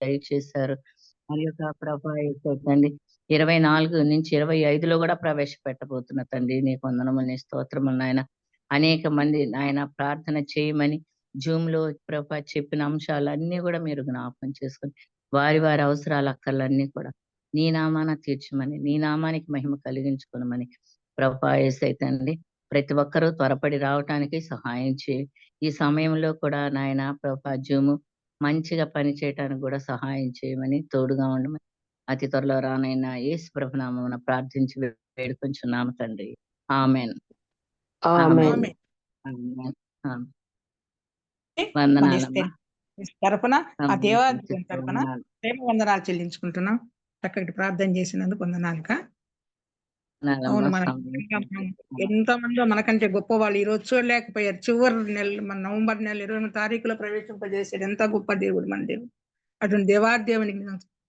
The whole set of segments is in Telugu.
దయచేశారు. మరి యొక్క ప్రభా తండ్రి 24-25లో కూడా ప్రవేశపెట్టబోతున్న తండ్రి నీకు వందనములు, నీ స్తోత్రములు నాయన. అనేక మంది నాయన ప్రార్థన చేయమని జూమ్‌లో ప్రభా చెప్పిన అంశాలన్నీ కూడా మీరు జ్ఞాపకం చేసుకొని, వారి వారి అవసరాల అక్కర్లన్నీ కూడా నీ నామాన తీర్చమని, నీ నామానికి మహిమ కలిగించుకొనమని ప్రభా యేసయ్య తండ్రి ప్రతి ఒక్కరూ త్వరపడి రావటానికి సహాయం చేయి. ఈ సమయంలో కూడా నాయన ప్రభా జూము మంచిగా పని చేయటానికి కూడా సహాయం చేయమని, తోడుగా ఉండమని అతి త్వరలో రానైన యేసు ప్రభు నామమున ప్రార్థించి వేడుకొంచున్నాము తండ్రి. ఆమేన్. ఆమేన్. ఆమేన్. ఆమేన్. ఆమేన్. మన వందనాలమ్మా. తరపున ఆ దేవాలయం తరపున వందనాలు. ప్రేమ వందనాలు చెల్లించుకుంటున్నాం. చక్కటి ప్రార్థన చేసినందుకు వందనాలుగా. అవును, వందనాలమ్మా. మన ఎంతో మందో మనకంటే గొప్ప వాళ్ళు ఈ రోజు చూడలేకపోయారు. చివరి నెల మన నవంబర్ నెల 20 తారీఖులో ప్రవేశింపజేసాడు. ఎంత గొప్ప దేవుడు మన దేవుడు. అటువంటి దేవాదేవునికి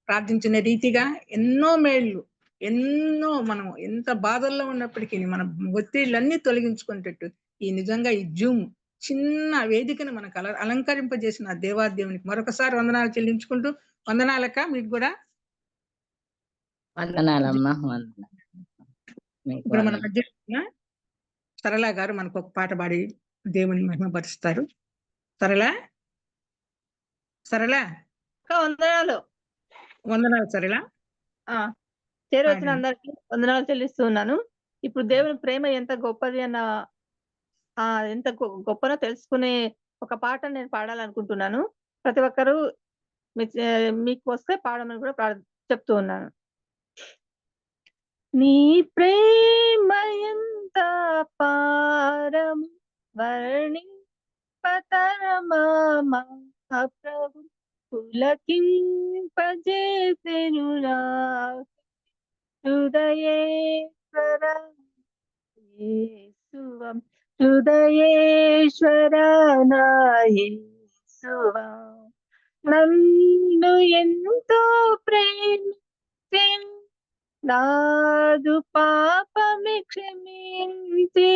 ప్రార్థించిన రీతిగా ఎన్నో మేళ్ళు, ఎన్నో మనం ఎంత బాధల్లో ఉన్నప్పటికీ మన ఒత్తిళ్ళన్నీ తొలగించుకునేటట్టు ఈ నిజంగా ఈ జూమ్ చిన్న వేదికను మనకు అలంకరింపజేసిన దేవాదేవునికి మరొకసారి వందనాలు చెల్లించుకుంటూ, వందనాలక్క మీకు కూడా. వందనాలమ్మా. వందనాలు. మీకు ఇప్పుడు మన వందనాలు. మధ్య ఉన్న సరళ గారు మనకు ఒక పాట పాడి దేవుని మహిమపరుస్తారు. సరళ సరళ వందనాలు. వందనాలు సరళ. చేరవచ్చిన అందరికి వందనాలు చెల్లిస్తున్నాను. ఇప్పుడు దేవుని ప్రేమ ఎంత గొప్పది అన్న ఎంత గొప్పనో తెలుసుకునే ఒక పాట నేను పాడాలనుకుంటున్నాను. ప్రతి ఒక్కరూ మీకు వస్తే పాడమని కూడా చెప్తూ ఉన్నాను. నీ ప్రేమ ఎంత పారము వర్ణింపతరమా మా ప్రభు, పులకింపజేసెను నా హృదయేశ్వర యేసువా, హృదయేశ్వర నా యేసువా, నన్ను ఎంతో ప్రేమించి నాదు పాపమి క్షమించి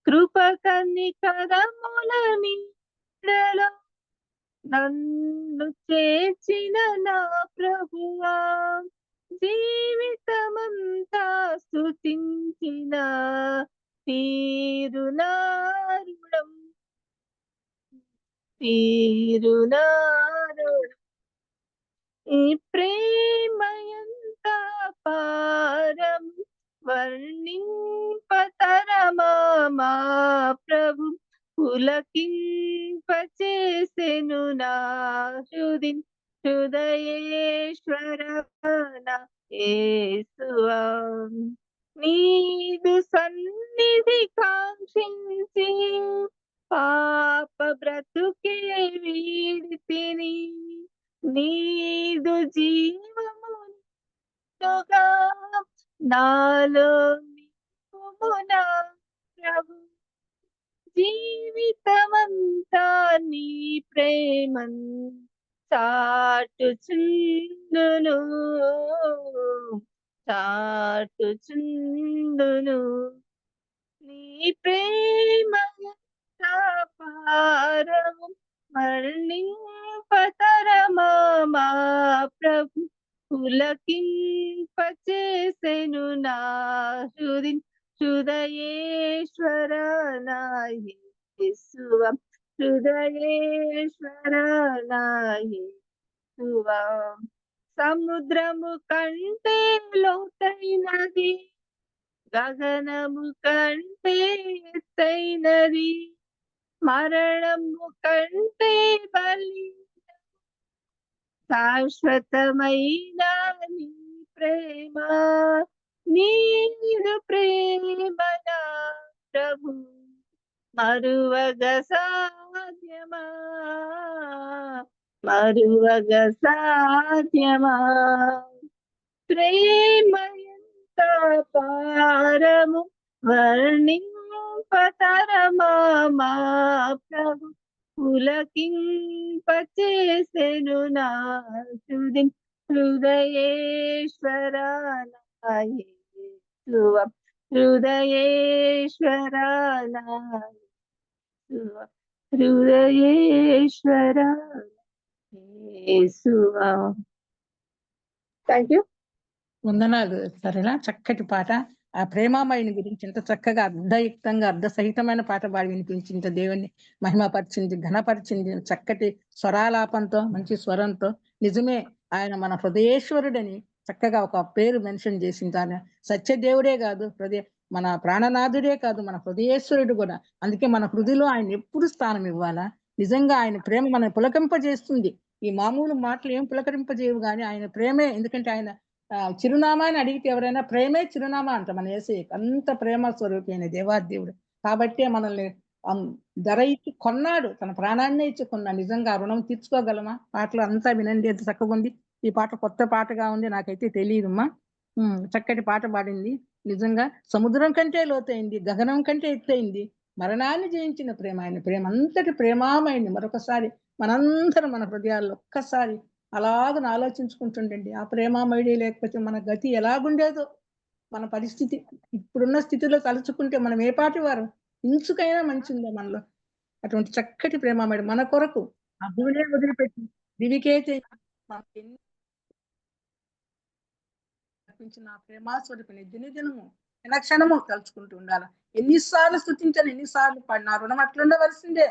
కృప కనికరముల నీడలో నన్ను చేర్చిన నా ప్రభువా, జీవితమంతా స్తుతించిన తీరునారుడం ఈ ప్రేమ ఎంత పారం వర్ణింపతరమా మా ప్రభు, పులకింపచేసెను నా హృదయేశ్వర నా యేసువా, నీదు సన్నిధి కాంక్షించి పాప బ్రతుకే వీడితిని, నీదు జీవముగా నాలో నింపుమునా ప్రభు, జీవితమంతా నీ ప్రేమన్ చాటుచుందును నీ ప్రేమ పారము వర్ణింపతరమా మా ప్రభు, పులకింపచేసెను నా హృదయేశ్వర నా యేసువా, హృదయేశ్వర నా యేసువా, సముద్రము కంటే లోతైనది, గగనము కంటే ఎత్తైనది, మరణము కంటే బలి శాశ్వతమైన నీ ప్రేమ, నీదు ప్రేమ నా ప్రభు, మరువగ సాధ్యమా ప్రేమ ఎంత పారము వర్ణింపతరమా మా ప్రభు, పులకింపచేసెను నా హృదయేశ్వర నా యేసువా, హృదయేశ్వర నా యేసువా, హృదయేశ్వర థ్యాంక్ యూ. వందనాలు సరేన. చక్కటి పాట. ఆ ప్రేమామయుని గురించి ఎంత చక్కగా అర్థయుక్తంగా అర్థసహితమైన పాట పాడి వినిపించి ఇంత దేవుణ్ణి మహిమపరిచింది, ఘనపరిచింది. చక్కటి స్వరాలాపంతో, మంచి స్వరంతో. నిజమే, ఆయన మన హృదయేశ్వరుడని చక్కగా ఒక పేరు మెన్షన్ చేసింది. ఆయన సత్యదేవుడే కాదు, మన ప్రాణనాథుడే కాదు, మన హృదయేశ్వరుడు కూడా. అందుకే మన హృదయలో ఆయన ఎప్పుడు స్థానం ఇవ్వాలా. నిజంగా ఆయన ప్రేమ మనం పులకింపజేస్తుంది. ఈ మామూలు మాటలు ఏం పులకరింపజేయవు కానీ ఆయన ప్రేమే. ఎందుకంటే ఆయన చిరునామా అని అడిగితే ఎవరైనా ప్రేమే చిరునామా అంట మన యేసయ్య. అంత ప్రేమ స్వరూపి అయిన దేవాదేవుడు. కాబట్టే మనల్ని ధర ఇచ్చి కొన్నాడు, తన ప్రాణాన్నే ఇచ్చి కొన్నాడు. నిజంగా రుణం తీర్చుకోగలమా? పాటలు అంతా వినండి, ఎంత చక్కగా ఉంది. ఈ పాట కొత్త పాటగా ఉంది, నాకైతే తెలియదమ్మా. చక్కటి పాట పాడింది. నిజంగా సముద్రం కంటే లోతైంది, గగనం కంటే ఎత్తైంది, మరణాన్ని జయించిన ప్రేమ ఆయన ప్రేమ. అంతటి ప్రేమామైంది. మరొకసారి మనందరం మన హృదయాల్లో ఒక్కసారి అలాగని ఆలోచించుకుంటుండండి. ఆ ప్రేమామయుడే లేకపోతే మన గతి ఎలాగుండేదో, మన పరిస్థితి. ఇప్పుడున్న స్థితిలో తలుచుకుంటే మనం ఏ పాటి వారు, ఇంచుకైనా మంచి ఉందో మనలో. అటువంటి చక్కటి ప్రేమామయుడు మన కొరకు ఆ భూమినే వదిలిపెట్టి దివికే అర్పించిన ఆ ప్రేమాస్వరూపిణి దినదినము క్షణము తలుచుకుంటూ ఉండాలి. ఎన్నిసార్లు స్తుతించాను, ఎన్నిసార్లు పాడిన రుణం అట్లుండవలసిందే.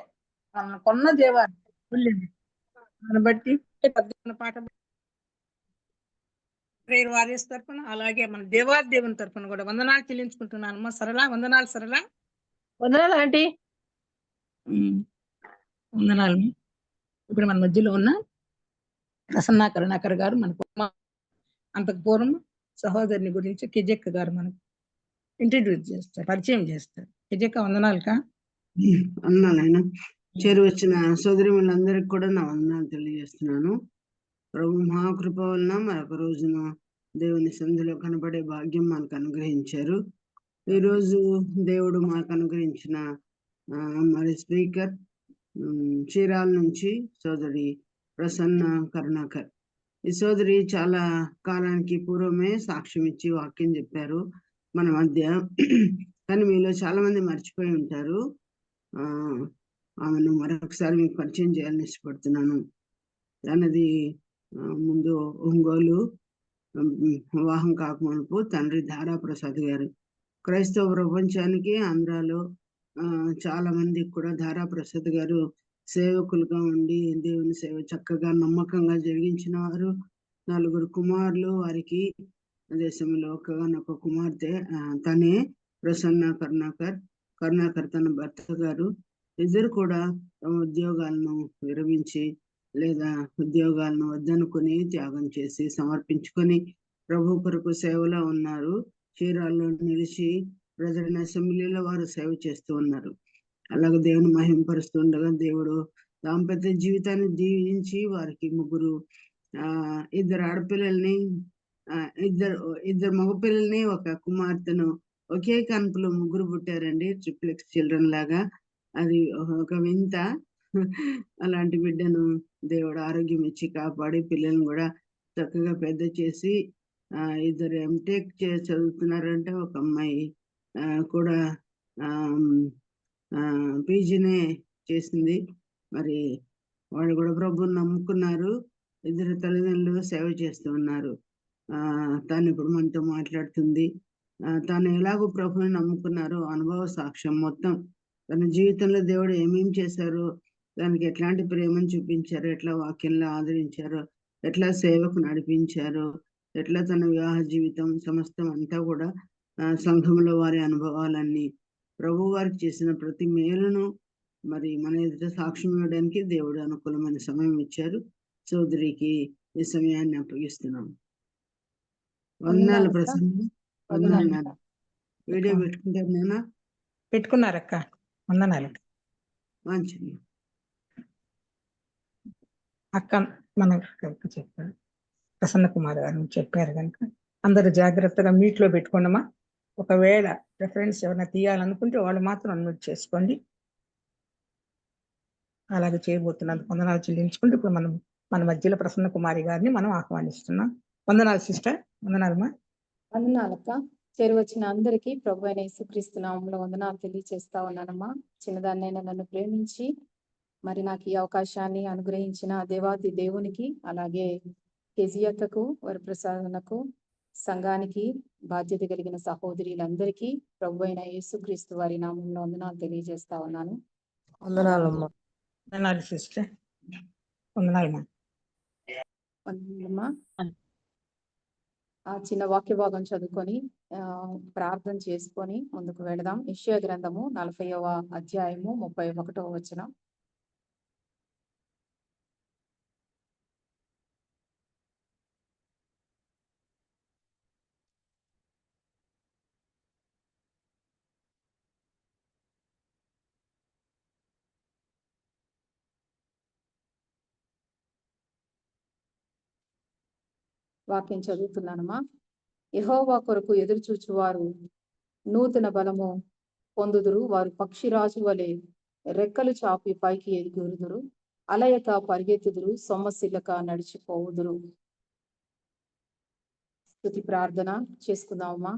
మనం కొన్న దేవాన్ని దాన్ని బట్టి పాట ప్రేయర్ వారియర్స్ తరఫున, అలాగే మన దేవాదేవుని తరఫున కూడా వందనాలు చెల్లించుకుంటున్నానమ్మా. సరళ, వందనాలు సరళ. వందనాలు ఆంటీ. వందనాలు. ఇప్పుడు మన మధ్యలో ఉన్న ప్రసన్న కరుణాకర్ గారు మనకు అంతకు పూర్వం సహోదరుని గురించి కిజెక్క గారు మనకు ఇంట్రడ్యూస్ చేస్తారు, పరిచయం చేస్తారు. కిజెక్క, వందనాలుగా. వందనాలైనా. చేరు వచ్చిన సోదరిములందరికి కూడా నా వందనాలు తెలియజేస్తున్నాను. ప్రభు మహాకృప వలన మరొక రోజున దేవుని సంధిలో కనబడే భాగ్యం మనకు అనుగ్రహించారు. ఈరోజు దేవుడు మాకు అనుగ్రహించిన మరి స్పీకర్ చీరాల నుంచి సోదరి ప్రసన్న కరుణాకర్. ఈ సోదరి చాలా కాలానికి పూర్వమే సాక్ష్యం ఇచ్చి వాక్యం చెప్పారు మన మధ్య. కానీ మీలో చాలా మంది మర్చిపోయి ఉంటారు. ఆమెను మరొకసారి మీకు పరిచయం చేయాలని ఇష్టపడుతున్నాను. తనది ముందు ఒంగోలు, వివాహం కాకమునుపు తండ్రి ధారాప్రసాద్ గారు. క్రైస్తవ ప్రపంచానికి ఆంధ్రాలో చాలా మందికి కూడా ధారాప్రసాద్ గారు సేవకులుగా ఉండి దేవుని సేవ చక్కగా నమ్మకంగా జరిగించిన వారు. 4 కుమారులు వారికి. దేశంలో ఒక కుమార్తె, తనే ప్రసన్న కరుణాకర్ తన భర్త గారు. ఇద్దరు కూడా తమ ఉద్యోగాలను విరమించి లేదా ఉద్యోగాలను వద్దనుకుని త్యాగం చేసి సమర్పించుకొని ప్రభు కొరకు సేవలో ఉన్నారు. చీరాల్లో నిలిచి ప్రజల అసెంబ్లీలో వారు సేవ చేస్తూ ఉన్నారు. అలాగే దేవుని మహింపరుస్తుండగా దేవుడు దాంపత్య జీవితాన్ని దీవించి వారికి 3 ఇద్దరు ఆడపిల్లల్ని, ఇద్దరు మగపిల్లల్ని, ఒక కుమార్తెను, ఒకే కనుపులో 3 పుట్టారండి. ట్రిప్లెక్స్ చిల్డ్రన్ లాగా. అది ఒక వింత. అలాంటి బిడ్డను దేవుడు ఆరోగ్యం ఇచ్చి కాపాడి పిల్లల్ని కూడా చక్కగా పెద్ద చేసి 2 ఎంటెక్ చదువుతున్నారంటే, ఒక అమ్మాయి కూడా పీజీనే చేసింది. మరి వాళ్ళు కూడా ప్రభువుని నమ్ముకున్నారు. 2 తల్లిదండ్రులు సేవ చేస్తూ ఉన్నారు. తను ఇప్పుడు మనతో మాట్లాడుతుంది. తను ఎలాగో ప్రభువుని నమ్ముకున్నారో అనుభవ సాక్ష్యం మొత్తం. తన జీవితంలో దేవుడు ఏమేమి చేశారో, దానికి ఎట్లాంటి ప్రేమను చూపించారో, ఎట్లా వాక్యంలో ఆదరించారో, ఎట్లా సేవకు నడిపించారో, ఎట్లా తన వివాహ జీవితం సమస్తం అంతా కూడా సంఘంలో వారి అనుభవాలన్నీ, ప్రభు వారికి చేసిన ప్రతి మేలును మరి మన ఎదుట సాక్ష్యం ఇవ్వడానికి దేవుడు అనుకూలమైన సమయం ఇచ్చారు. సోదరికి ఈ సమయాన్ని అప్పగిస్తున్నాం. వందనాలు ప్రసన్న. వందనాలు. వీడియో పెట్టుకుంటారు నేనా? పెట్టుకున్నారక్క. వందనాలు. మంచిది అక్క. మనకు చెప్పారు ప్రసన్న కుమార్ గారు చెప్పారు కనుక అందరూ జాగ్రత్తగా మీట్లో పెట్టుకోండమా. ఒకవేళ రెఫరెన్స్ ఎవరైనా తీయాలనుకుంటే వాళ్ళు మాత్రం అన్మ్యూట్ చేసుకోండి. అలాగే చేయబోతున్నందుకు వందనాలు చెల్లించుకుంటూ ఇప్పుడు మనం మన మధ్యలో ప్రసన్న కుమారి గారిని మనం ఆహ్వానిస్తున్నాం. వందనాలు సిస్టర్. వందనాలమ్మా. వందనాలక్క. వచ్చిన అందరికీ ప్రభు అయిన యేసుక్రీస్తు నామములో వందనాలు తెలియజేస్తా ఉన్నానమ్మా. చిన్నదాన్నైనా నన్ను ప్రేమించి మరి నాకు ఈ అవకాశాన్ని అనుగ్రహించిన దేవాది దేవునికి, అలాగే కెజియక్కకు, వరప్రసాదనకు, సంఘానికి, బాధ్యత కలిగిన సహోదరులందరికీ ప్రభు అయిన యేసుక్రీస్తు వారి నామంలో వందనాలు తెలియజేస్తా ఉన్నాను. వందనాలమ్మా. వందనాలు సిస్టర్. వందనాలమ్మా. వందనాలమ్మా. ఆ చిన్న వాక్య భాగం చదువుకొని ప్రార్థన చేసుకొని ముందుకు వెళదాం. యెషయా గ్రంథము 40వ అధ్యాయము 31వ వచనం. వాక్యం చదువుతున్నానమ్మా. యెహోవా కొరకు ఎదురు చూచువారు నూతన బలము పొందుదురు. వారు పక్షిరాజు వలె రెక్కలు చాపి పైకి ఎగురుదురు. అలయక పరిగెత్తుదురు, సొమ్మసిల్లక నడిచిపోవుదురు. స్తుతి ప్రార్థన చేసుకుందామమ్మా.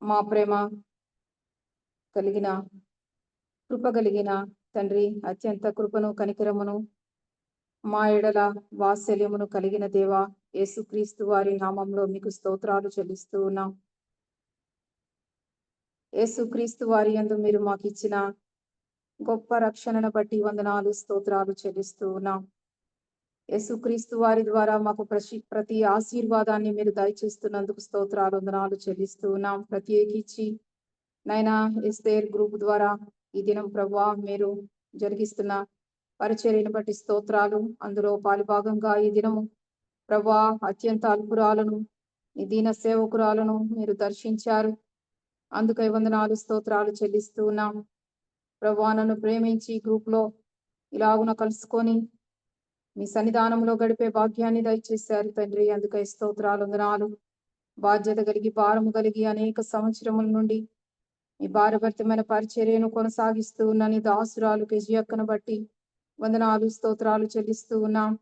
మా ప్రేమ కలిగిన, కృప కలిగిన తండ్రి, అత్యంత కృపను కనికరమును మా ఎడల వాత్సల్యమును కలిగిన దేవా, యేసుక్రీస్తు వారి నామంలో మీకు స్తోత్రాలు చెల్లిస్తూ ఉన్నాం. యేసుక్రీస్తు వారి యందు మీరు మాకు ఇచ్చిన గొప్ప రక్షణను బట్టి వందనాలు, స్తోత్రాలు చెల్లిస్తూ ఉన్నాం. యేసుక్రీస్తు వారి ద్వారా మాకు ప్రతి ఆశీర్వాదాన్ని మీరు దయచేస్తున్నందుకు స్తోత్రాలు, వందనాలు చెల్లిస్తూ ఉన్నాం. ప్రత్యేకించి నైనా ఎస్తేర్ గ్రూప్ ద్వారా ఈ దినం ప్రభువా మీరు జరిగిస్తున్న పరిచర్యను బట్టి స్తోత్రాలు. అందులో పాలుభాగంగా ఈ దినము ప్రభువా అత్యంత అల్పురాలను, ఈ దీన సేవకురాలను మీరు దర్శించారు. అందుకై వందనాలు, స్తోత్రాలు చెల్లిస్తూ ఉన్నాం. ప్రభువా నన్ను ప్రేమించి గ్రూప్ లో ఇలాగున కలుసుకొని మీ సన్నిధానంలో గడిపే భాగ్యాన్ని దయచేశారు తండ్రి. అందుకై స్తోత్రాలు, వందనాలు. బాధ్యత కలిగి, భారము కలిగి అనేక సంవత్సరముల నుండి ఈ భారభరితమైన పరిచర్యను కొనసాగిస్తూ ఉన్న నీ దాసురాలు కెజియక్కను బట్టి వందనాలు, స్తోత్రాలు చెల్లిస్తూ ఉన్నాం.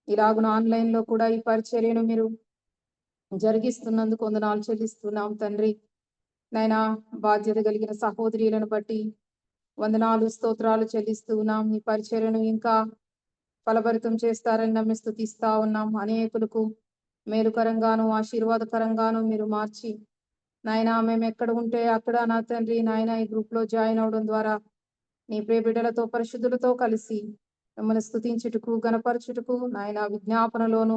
ఇలాగున ఆన్లైన్ లో కూడా ఈ పరిచర్యను మీరు జరిగిస్తున్నందుకు వందనాలు చెల్లిస్తున్నాం తండ్రి. నైనా బాధ్యత కలిగిన సహోదరులను బట్టి వందనాలు, స్తోత్రాలు చెల్లిస్తూ ఉన్నాం. ఈ పరిచర్యను ఇంకా ఫలభరితం చేస్తారని నమ్మి స్తుతిస్తా ఉన్నాం. అనేకులకు మేలుకరంగాను ఆశీర్వాదకరంగాను మీరు మార్చి నాయనా మేము ఎక్కడ ఉంటే అక్కడ నా తండ్రి నాయన ఈ గ్రూప్ లో జాయిన్ అవడం ద్వారా నీ ప్రియ బిడ్డలతో పరిశుద్ధులతో కలిసి మిమ్మల్ని స్తుతించుటకు, గణపరచుటకు నాయన విజ్ఞాపనలోను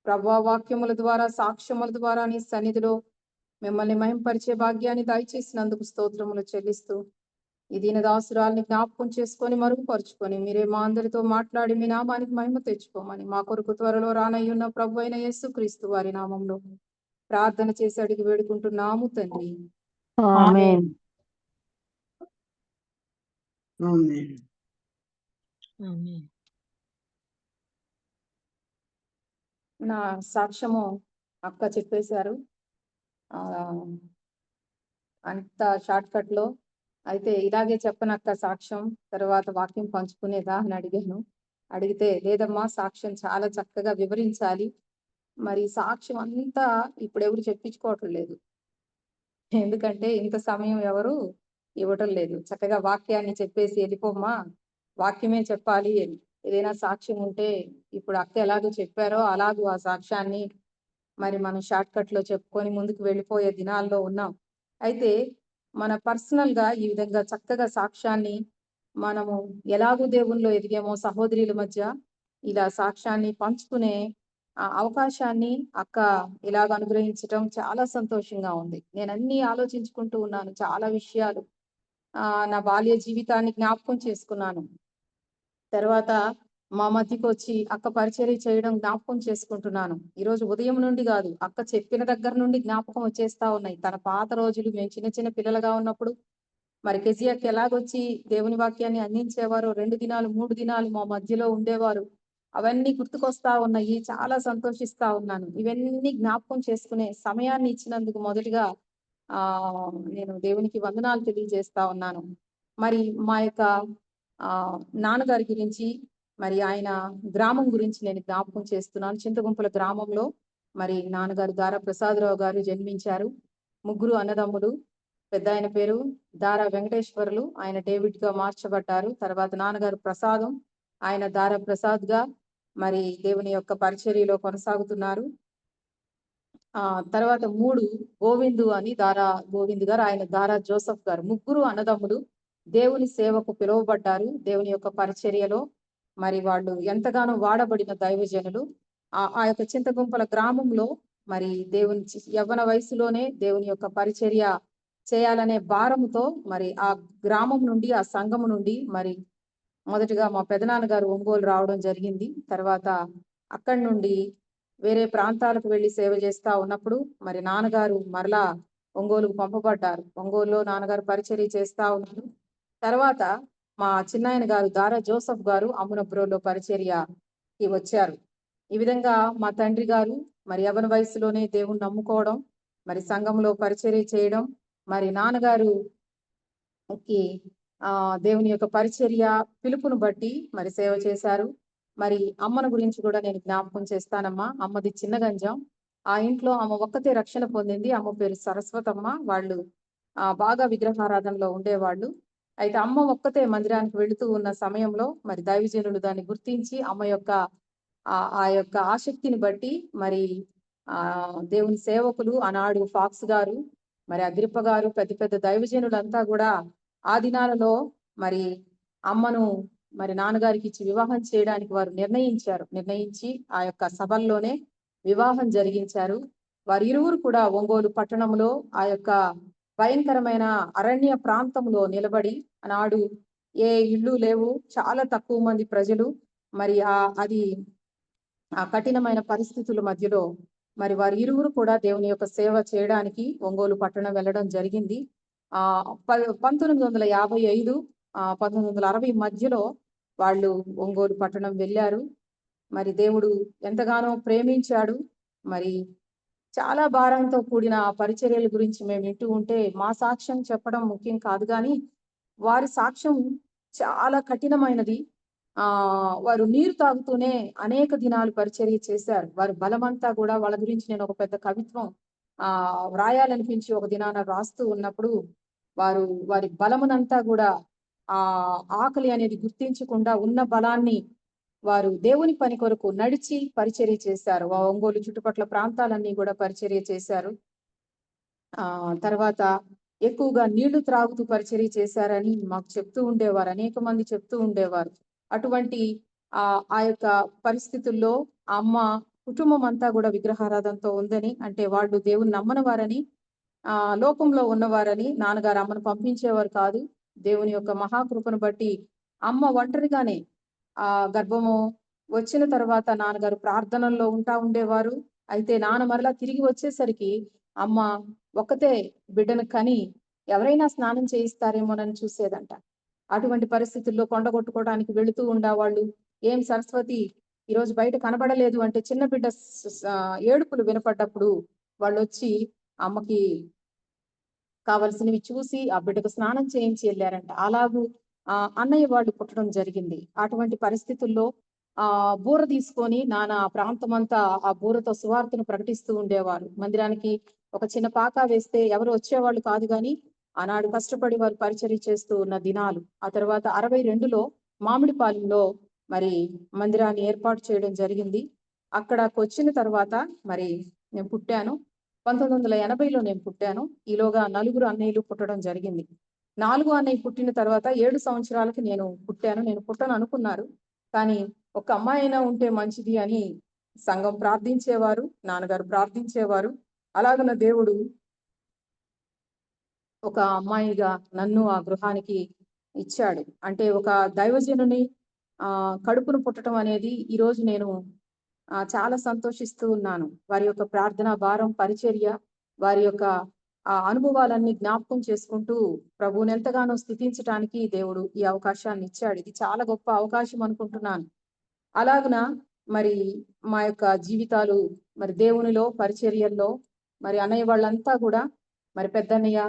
ప్రభా వాక్యముల ద్వారా, సాక్ష్యముల ద్వారా నీ సన్నిధిలో మిమ్మల్ని మహింపరిచే భాగ్యాన్ని దయచేసినందుకు స్తోత్రములు చెల్లిస్తూ ఈ దీన దాసురాల్ని జ్ఞాపకం చేసుకొని మరుగుపరుచుకొని మీరే మా అందరితో మాట్లాడి మీ నామానికి మహిమ తెచ్చుకోమని మా కొరకు త్వరలో రానయ్యున్న ప్రభు అయిన యేసుక్రీస్తు వారి నామంలో ప్రార్థన చేసి అడిగి వేడుకుంటున్నాము తండ్రి. ఆమేన్. ఆమేన్. ఆమేన్. నా సాక్ష్యము అక్క చెప్పేశారు అంత షార్ట్ కట్ లో. అయితే ఇలాగే చెప్పనక్క సాక్ష్యం తర్వాత వాక్యం పంచుకునేదా అని అడిగాను. అడిగితే లేదమ్మా సాక్ష్యం చాలా చక్కగా వివరించాలి, మరి సాక్ష్యం అంతా ఇప్పుడు ఎవరు చెప్పించుకోవటం లేదు, ఎందుకంటే ఇంత సమయం ఎవరు ఇవ్వటం లేదు. చక్కగా వాక్యాన్ని చెప్పేసి వెళ్ళిపోమ్మా, వాక్యమే చెప్పాలి అని. ఏదైనా సాక్ష్యం ఉంటే ఇప్పుడు అక్క ఎలాగో చెప్పారో అలాగూ ఆ సాక్ష్యాన్ని మరి మనం షార్ట్ కట్ లో చెప్పుకొని ముందుకు వెళ్ళిపోయే దినాల్లో ఉన్నాం. అయితే మన పర్సనల్ గా ఈ విధంగా చక్కగా సాక్ష్యాన్ని మనము ఎలాగూ దేవుల్లో ఎదిగామో సహోదరుల మధ్య ఇలా సాక్ష్యాన్ని పంచుకునే అవకాశాన్ని అక్క ఇలాగ అనుగ్రహించటం చాలా సంతోషంగా ఉంది. నేను అన్ని ఆలోచించుకుంటూ ఉన్నాను, చాలా విషయాలు నా బాల్య జీవితాన్ని జ్ఞాపకం చేసుకున్నాను. తర్వాత మా మధ్యకి వచ్చి అక్క పరిచర్య చేయడం జ్ఞాపకం చేసుకుంటున్నాను. ఈ రోజు ఉదయం నుండి కాదు, అక్క చెప్పిన దగ్గర నుండి జ్ఞాపకం వచ్చేస్తా ఉన్నాయి. తన పాత రోజులు మేము చిన్న చిన్న పిల్లలుగా ఉన్నప్పుడు మరి కెజియక్క ఎలాగొచ్చి దేవుని వాక్యాన్ని అందించేవారు, 2 దినాలు 3 దినాలు మా మధ్యలో ఉండేవారు, అవన్నీ గుర్తుకొస్తా ఉన్నాయి. చాలా సంతోషిస్తా ఉన్నాను. ఇవన్నీ జ్ఞాపకం చేసుకునే సమయాన్ని ఇచ్చినందుకు మొదటిగా నేను దేవునికి వందనాలు తెలియజేస్తా ఉన్నాను. మరి మా యొక్క నాన్నగారి గురించి, మరి ఆయన గ్రామం గురించి నేను జ్ఞాపకం చేస్తున్నాను. చింతగుంపల గ్రామంలో మరి నాన్నగారు దారా ప్రసాదరావు గారు జన్మించారు. 3 అన్నదమ్ములు. పెద్ద ఆయన పేరు దారా వెంకటేశ్వర్లు, ఆయన డేవిడ్ గా మార్చబడ్డారు. తర్వాత నాన్నగారు ప్రసాదం, ఆయన దారా ప్రసాద్ గా మరి దేవుని యొక్క పరిచర్యలో కొనసాగుతున్నారు. తర్వాత 3 గోవిందు అని దారా గోవింద్ గారు, ఆయన దారా జోసఫ్ గారు, ముగ్గురు అన్నదమ్ములు దేవుని సేవకు పిలువబడ్డారు. దేవుని యొక్క పరిచర్యలో మరి వాళ్ళు ఎంతగానో వాడబడిన దైవజనులు. ఆ యొక్క చింతగుంపల గ్రామంలో మరి దేవుని యవ్వన వయసులోనే దేవుని యొక్క పరిచర్య చేయాలనే భారముతో మరి ఆ గ్రామం నుండి, ఆ సంఘం నుండి మరి మొదటగా మా పెదనాన్నగారు ఒంగోలు రావడం జరిగింది. తర్వాత అక్కడి నుండి వేరే ప్రాంతాలకు వెళ్లి సేవ చేస్తా ఉన్నప్పుడు మరి నాన్నగారు మరలా ఒంగోలుకు పంపబడ్డారు. ఒంగోలులో నాన్నగారు పరిచర్య చేస్తా ఉన్నారు. తర్వాత మా చిన్నాయన గారు దారా జోసఫ్ గారు అమ్మునబ్రోలో పరిచర్యకి వచ్చారు. ఈ విధంగా మా తండ్రి గారు మరి యవ్వన వయసులోనే దేవుణ్ణి నమ్ముకోవడం, మరి సంఘంలో పరిచర్య చేయడం, మరి నాన్నగారు దేవుని యొక్క పరిచర్య పిలుపును బట్టి మరి సేవ చేశారు. మరి అమ్మను గురించి కూడా నేను జ్ఞాపకం చేస్తానమ్మా. అమ్మది చిన్న గంజం. ఆ ఇంట్లో ఆమె ఒక్కతే రక్షణ పొందింది. అమ్మ పేరు సరస్వతమ్మ. వాళ్ళు బాగా విగ్రహారాధనలో ఉండేవాళ్ళు. అయితే అమ్మ ఒక్కతే మందిరానికి వెళుతూ ఉన్న సమయంలో మరి దైవజనులు దాన్ని గుర్తించి అమ్మ యొక్క ఆ యొక్క ఆసక్తిని బట్టి మరి దేవుని సేవకులు ఆనాడు ఫాక్స్ గారు, మరి అగ్రిప్ప గారు, పెద్ద పెద్ద దైవజనులంతా కూడా ఆ దినాలలో మరి అమ్మను మరి నాన్నగారికి ఇచ్చి వివాహం చేయడానికి వారు నిర్ణయించి ఆ యొక్క సభల్లోనే వివాహం జరిగించారు. వారు ఇరువురు కూడా ఒంగోలు పట్టణంలో ఆ యొక్క భయంకరమైన అరణ్య ప్రాంతంలో నిలబడి, ఆనాడు ఏ ఇళ్ళు లేవు, చాలా తక్కువ మంది ప్రజలు, మరి ఆ కఠినమైన పరిస్థితుల మధ్యలో మరి వారు ఇరువురు కూడా దేవుని యొక్క సేవ చేయడానికి ఒంగోలు పట్టణం వెళ్ళడం జరిగింది. 1955 1960 మధ్యలో వాళ్ళు ఒంగోలు పట్టణం వెళ్ళారు. మరి దేవుడు ఎంతగానో ప్రేమించాడు. మరి చాలా భారంతో కూడిన పరిచర్యల గురించి మేము వింటూ ఉంటే మా సాక్ష్యం చెప్పడం ముఖ్యం కాదు, కానీ వారి సాక్ష్యం చాలా కఠినమైనది. వారు నీరు తాగుతూనే అనేక దినాలు పరిచర్య చేశారు. వారి బలమంతా కూడా, వాళ్ళ గురించి నేను ఒక పెద్ద కవిత్వం వ్రాయాలనిపించి ఒక దినాన రాస్తూ ఉన్నప్పుడు వారి బలమునంతా కూడా ఆకలి అనేది గుర్తించకుండా ఉన్న బలాన్ని వారు దేవుని పని కొరకు నడిచి పరిచర్య చేశారు. ఒంగోలు చుట్టుపక్కల ప్రాంతాలన్నీ కూడా పరిచర్య చేశారు. తర్వాత ఎక్కువగా నీళ్లు త్రాగుతూ పరిచర్య చేశారని మాకు చెప్తూ ఉండేవారు, అనేక మంది చెప్తూ ఉండేవారు. అటువంటి ఆ యొక్క పరిస్థితుల్లో అమ్మ కుటుంబం అంతా కూడా విగ్రహారాధనతో ఉందని, అంటే వాళ్ళు దేవుని నమ్మని వారని, లోకంలో ఉన్నవారని నాన్నగారు అమ్మను పంపించేవారు కాదు. దేవుని యొక్క మహాకృపను బట్టి అమ్మ ఒంటరిగానే గర్భము వచ్చిన తర్వాత నాన్నగారు ప్రార్థనల్లో ఉండేవారు. అయితే నాన్న మరలా తిరిగి వచ్చేసరికి అమ్మ ఒక్కతే బిడ్డను కని ఎవరైనా స్నానం చేయిస్తారేమోనని చూసేదంట. అటువంటి పరిస్థితుల్లో కొండగొట్టుకోవడానికి వెళుతూ ఉండేవాళ్ళు. ఏం సరస్వతి ఈరోజు బయట కనబడలేదు అంటే చిన్న బిడ్డ ఏడుపులు వినపడ్డప్పుడు వాళ్ళు వచ్చి అమ్మకి కావలసినవి చూసి ఆ బిడ్డకు స్నానం చేయించి వెళ్ళారంట. అలాగూ అన్నయ్య వాళ్ళు పుట్టడం జరిగింది. అటువంటి పరిస్థితుల్లో బూర తీసుకొని నాన్న ప్రాంతం అంతా ఆ బూరతో సువార్తను ప్రకటిస్తూ ఉండేవారు. మందిరానికి ఒక చిన్న పాక వేస్తే ఎవరు వచ్చేవాళ్ళు కాదు, కానీ ఆనాడు కష్టపడి వారు పరిచర్య చేస్తూ ఉన్న దినాలు. ఆ తర్వాత 62లో మామిడిపాలెంలో మరి మందిరాన్ని ఏర్పాటు చేయడం జరిగింది. అక్కడకు వచ్చిన తర్వాత మరి నేను పుట్టాను. 1980లో నేను పుట్టాను. ఈలోగా 4 అన్నయ్యలు పుట్టడం జరిగింది. 4 అన్నయ్య పుట్టిన తర్వాత 7 సంవత్సరాలకి నేను పుట్టాను. నేను పుట్టను అనుకున్నారు, కానీ ఒక అమ్మాయి అయినా ఉంటే మంచిది అని సంఘం ప్రార్థించేవారు, నాన్నగారు ప్రార్థించేవారు. అలాగన దేవుడు ఒక అమ్మాయిగా నన్ను ఆ గృహానికి ఇచ్చాడు. అంటే ఒక దైవజనుని కడుపును పుట్టడం అనేది ఈ రోజు నేను చాలా సంతోషిస్తూ ఉన్నాను. వారి యొక్క ప్రార్థన భారం, పరిచర్య, వారి యొక్క అనుభవాలన్నీ జ్ఞాపకం చేసుకుంటూ ప్రభువుని ఎంతగానో స్తుతించడానికి దేవుడు ఈ అవకాశాన్ని ఇచ్చాడు. ఇది చాలా గొప్ప అవకాశం అనుకుంటున్నాను. అలాగున మరి మా యొక్క జీవితాలు మరి దేవునిలో పరిచర్యల్లో మరి అన్నయ్య వాళ్ళంతా కూడా, మరి పెద్దన్నయ్య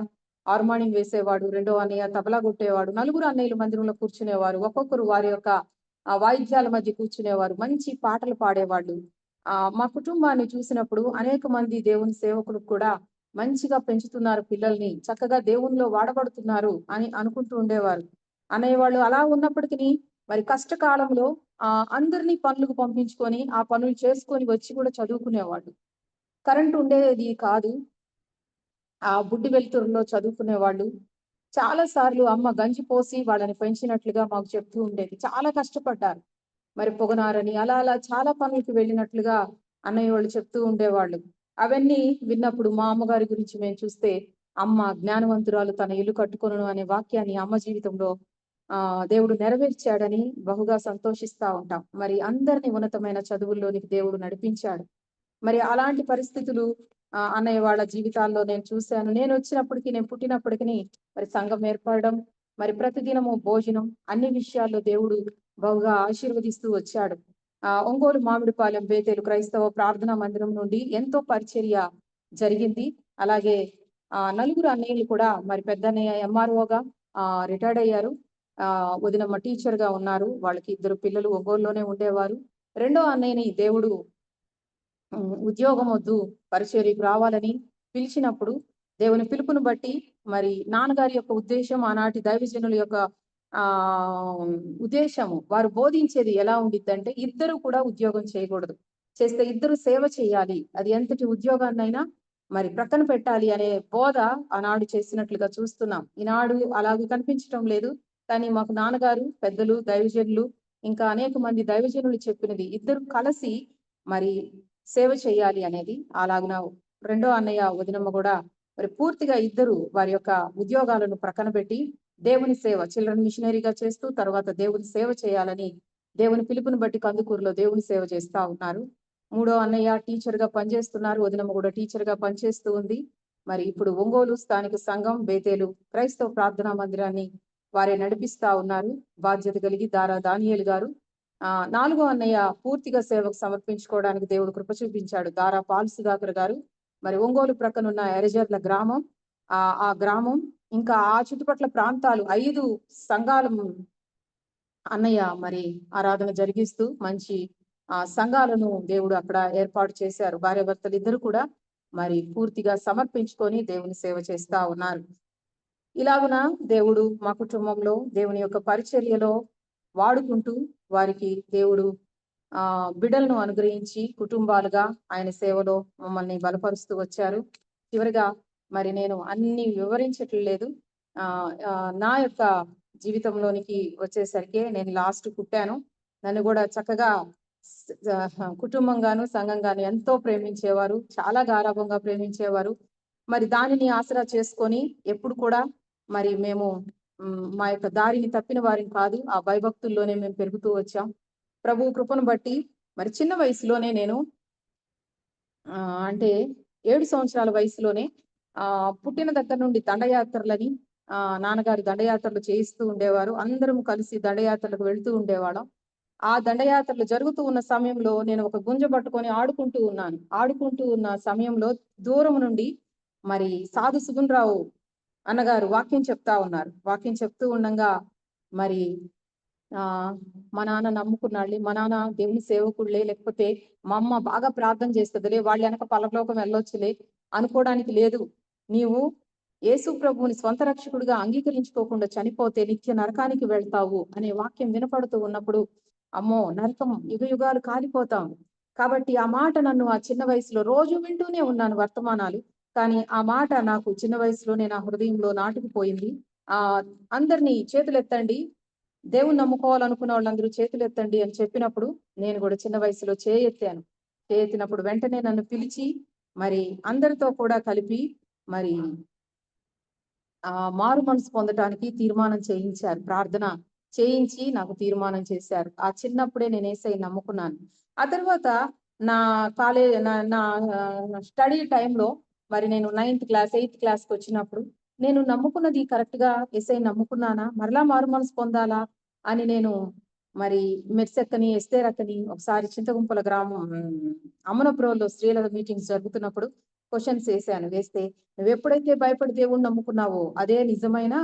హార్మోనియం వేసేవాడు, రెండో అన్నయ్య తబలా కొట్టేవాడు, 4 అన్నయ్యలు మందిరంలో కూర్చునేవారు. ఒక్కొక్కరు వారి యొక్క వాయిద్యాల మధ్య కూర్చునేవారు, మంచి పాటలు పాడేవాళ్ళు. మా కుటుంబాన్ని చూసినప్పుడు అనేక మంది దేవుని సేవకులకు కూడా మంచిగా పెంచుతున్నారు పిల్లల్ని, చక్కగా దేవునిలో వాడబడుతున్నారు అని అనుకుంటూ ఉండేవారు. అన్నయ్య వాళ్ళు అలా ఉన్నప్పటికీ మరి కష్టకాలంలో అందరినీ పనులకు పంపించుకొని ఆ పనులు చేసుకొని వచ్చి కూడా చదువుకునేవాళ్ళు. కరెంట్ ఉండేది కాదు. ఆ బుడ్డి వెలుతురులో చదువుకునేవాళ్ళు. చాలా సార్లు అమ్మ గంజి పోసి వాళ్ళని పెంచినట్లుగా మాకు చెప్తూ ఉండేది. చాలా కష్టపడ్డారు. మరి పొగనారని అలా అలా చాలా పనులకు వెళ్ళినట్లుగా అన్నయ్య వాళ్ళు చెప్తూ ఉండేవాళ్ళు. అవన్నీ విన్నప్పుడు మా అమ్మగారి గురించి మేము చూస్తే, అమ్మ జ్ఞానవంతురాలు తన ఇల్లు కట్టుకొనును అనే వాక్యాన్ని అమ్మ జీవితంలో దేవుడు నెరవేర్చాడని బహుగా సంతోషిస్తా ఉంటాం. మరి అందరినీ ఉన్నతమైన చదువుల్లోనికి దేవుడు నడిపించాడు. మరి అలాంటి పరిస్థితులు అన్నయ్య వాళ్ళ జీవితాల్లో నేను చూశాను. నేను పుట్టినప్పటికీ మరి సంఘం ఏర్పడడం, మరి ప్రతిదినము భోజనం, అన్ని విషయాల్లో దేవుడు బహుగా ఆశీర్వదిస్తూ వచ్చాడు. ఒంగోలు మామిడిపాలెం బేతేలు క్రైస్తవ ప్రార్థనా మందిరం నుండి ఎంతో పరిచర్య జరిగింది. అలాగే నలుగురు అన్నయ్యలు కూడా మరి పెద్దన్నయ్య ఎంఆర్ఓగా రిటైర్డ్ అయ్యారు. వదినమ్మ టీచర్ గా ఉన్నారు. వాళ్ళకి 2 పిల్లలు ఒంగోలులోనే ఉండేవారు. రెండో అన్నయ్యని దేవుడు ఉద్యోగం వద్దు పరిచర్యకు రావాలని పిలిచినప్పుడు దేవుని పిలుపును బట్టి మరి నాన్నగారి యొక్క ఉద్దేశం, ఆనాటి దైవజనుల యొక్క ఉద్దేశము వారు బోధించేది ఎలా ఉండిద్దంటే, ఇద్దరు కూడా ఉద్యోగం చేయకూడదు, చేస్తే ఇద్దరు సేవ చేయాలి, అది ఎంతటి ఉద్యోగాన్నైనా మరి ప్రక్కన పెట్టాలి అనే బోధ ఆనాడు చేసినట్లుగా చూస్తున్నాం. ఈనాడు అలాగే కనిపించడం లేదు. కానీ మాకు నాన్నగారు, పెద్దలు, దైవజనులు, ఇంకా అనేక మంది దైవజనులు చెప్పినది ఇద్దరు కలిసి మరి సేవ చేయాలి అనేది. అలాగున రెండో అన్నయ్య వదినమ్మ కూడా మరి పూర్తిగా ఇద్దరు వారి యొక్క ఉద్యోగాలను ప్రక్కన పెట్టి దేవుని సేవ, చిల్డ్రన్ మిషనరీగా చేస్తూ తర్వాత దేవుని సేవ చేయాలని దేవుని పిలుపుని బట్టి కందుకూరులో దేవుని సేవ చేస్తా ఉన్నారు. మూడో అన్నయ్య టీచర్ గా పనిచేస్తున్నారు. వదినమ్మ కూడా టీచర్ గా పనిచేస్తూ ఉంది. మరి ఇప్పుడు ఒంగోలు స్థానిక సంఘం బేతేలు క్రైస్తవ ప్రార్థనా మందిరాన్ని వారే నడిపిస్తా ఉన్నారు. బాధ్యత కలిగి దారా దానియేలు గారు. నాలుగో అన్నయ్య పూర్తిగా సేవకు సమర్పించుకోవడానికి దేవుడు కృప చూపించాడు. దారా పాల్ సుధాకర్ గారు. మరి ఒంగోలు ప్రక్కనున్న ఎరజర్ల గ్రామం, ఆ గ్రామం ఇంకా ఆ చుట్టుపక్కల ప్రాంతాలు 5 సంఘాలు అన్నయ్య మరి ఆరాధన జరిగిస్తూ మంచి సంఘాలను దేవుడు అక్కడ ఏర్పాటు చేశారు. భార్యాభర్తలు ఇద్దరు కూడా మరి పూర్తిగా సమర్పించుకొని దేవుని సేవ చేస్తా ఉన్నారు. ఇలాగున దేవుడు మా కుటుంబంలో దేవుని యొక్క పరిచర్యలో వాడుకుంటూ వారికి దేవుడు బిడ్డలను అనుగ్రహించి కుటుంబాలుగా ఆయన సేవలో మమ్మల్ని బలపరుస్తూ వచ్చారు. చివరిగా మరి నేను అన్ని వివరించట్లేదు. నా యొక్క జీవితంలోనికి వచ్చేసరికి నేను లాస్ట్ పుట్టాను. నన్ను కూడా చక్కగా కుటుంబంగాను సంఘంగాను ఎంతో ప్రేమించేవారు, చాలా గారాభంగా ప్రేమించేవారు. మరి దానిని ఆసరా చేసుకొని ఎప్పుడు కూడా మరి మేము మా యొక్క దారిని తప్పిన వారిని కాదు, ఆ భయభక్తుల్లోనే మేము పెరుగుతూ వచ్చాం. ప్రభు కృపను బట్టి మరి చిన్న వయసులోనే నేను అంటే 7 సంవత్సరాల వయసులోనే పుట్టిన దగ్గర నుండి దండయాత్రలని నాన్నగారు దండయాత్రలు చేయిస్తూ ఉండేవారు. అందరం కలిసి దండయాత్రలకు వెళ్తూ ఉండేవాళ్ళం. ఆ దండయాత్రలు జరుగుతూ ఉన్న సమయంలో నేను ఒక గుంజ పట్టుకొని ఆడుకుంటూ ఉన్నాను. ఆడుకుంటూ ఉన్న సమయంలో దూరం నుండి మరి సాధు సుగుణరావు అన్నగారు వాక్యం చెప్తా ఉన్నారు. వాక్యం చెప్తూ ఉండగా మరి మా నాన్న నమ్ముకున్నాళ్ళే, మా నాన్న దేవుని సేవకుళ్ళే, లేకపోతే మా అమ్మ బాగా ప్రార్థన చేస్తుందిలే, వాళ్ళు వెనక పరలోకం వెళ్ళొచ్చులే అనుకోవడానికి లేదు. నీవు యేసు ప్రభువుని స్వంత రక్షకుడిగా అంగీకరించుకోకుండా చనిపోతే నిత్య నరకానికి వెళ్తావు అనే వాక్యం వినపడుతూ ఉన్నప్పుడు, అమ్మో నరకం యుగాలు కాలిపోతాం. కాబట్టి ఆ మాట నన్ను ఆ చిన్న వయసులో రోజు వింటూనే ఉన్నాను వర్తమానాలు. కానీ ఆ మాట నాకు చిన్న వయసులోనే నా హృదయంలో నాటుకుపోయింది. అందరినీ చేతులెత్తండి, దేవుని నమ్ముకోవాలనుకున్న వాళ్ళందరూ చేతులు ఎత్తండి అని చెప్పినప్పుడు నేను కూడా చిన్న వయసులో చేయెత్తాను. చేయెత్తినప్పుడు వెంటనే నన్ను పిలిచి మరి అందరితో కూడా కలిపి మరి మారు మనసు పొందటానికి తీర్మానం చేయించారు. ప్రార్థన చేయించి నాకు తీర్మానం చేశారు. ఆ చిన్నప్పుడే నేను యేసయ్యని నమ్ముకున్నాను. ఆ తర్వాత నా కాలేజ్ నా స్టడీ టైంలో మరి నేను 9th క్లాస్ 8th క్లాస్కి వచ్చినప్పుడు నేను నమ్ముకున్నది కరెక్ట్ గా యేసయ్యని నమ్ముకున్నానా, మరలా మారు మనసు పొందాలా అని నేను మరి మెర్సెక్కని ఎస్తేరక్కని ఒకసారి చింతగుంపల గ్రామం అమనపురంలో స్త్రీల మీటింగ్స్ జరుగుతున్నప్పుడు క్వశ్చన్స్ వేసాను. వేస్తే నువ్వు ఎప్పుడైతే భయపడి దేవుణ్ణి నమ్ముకున్నావో అదే నిజమైన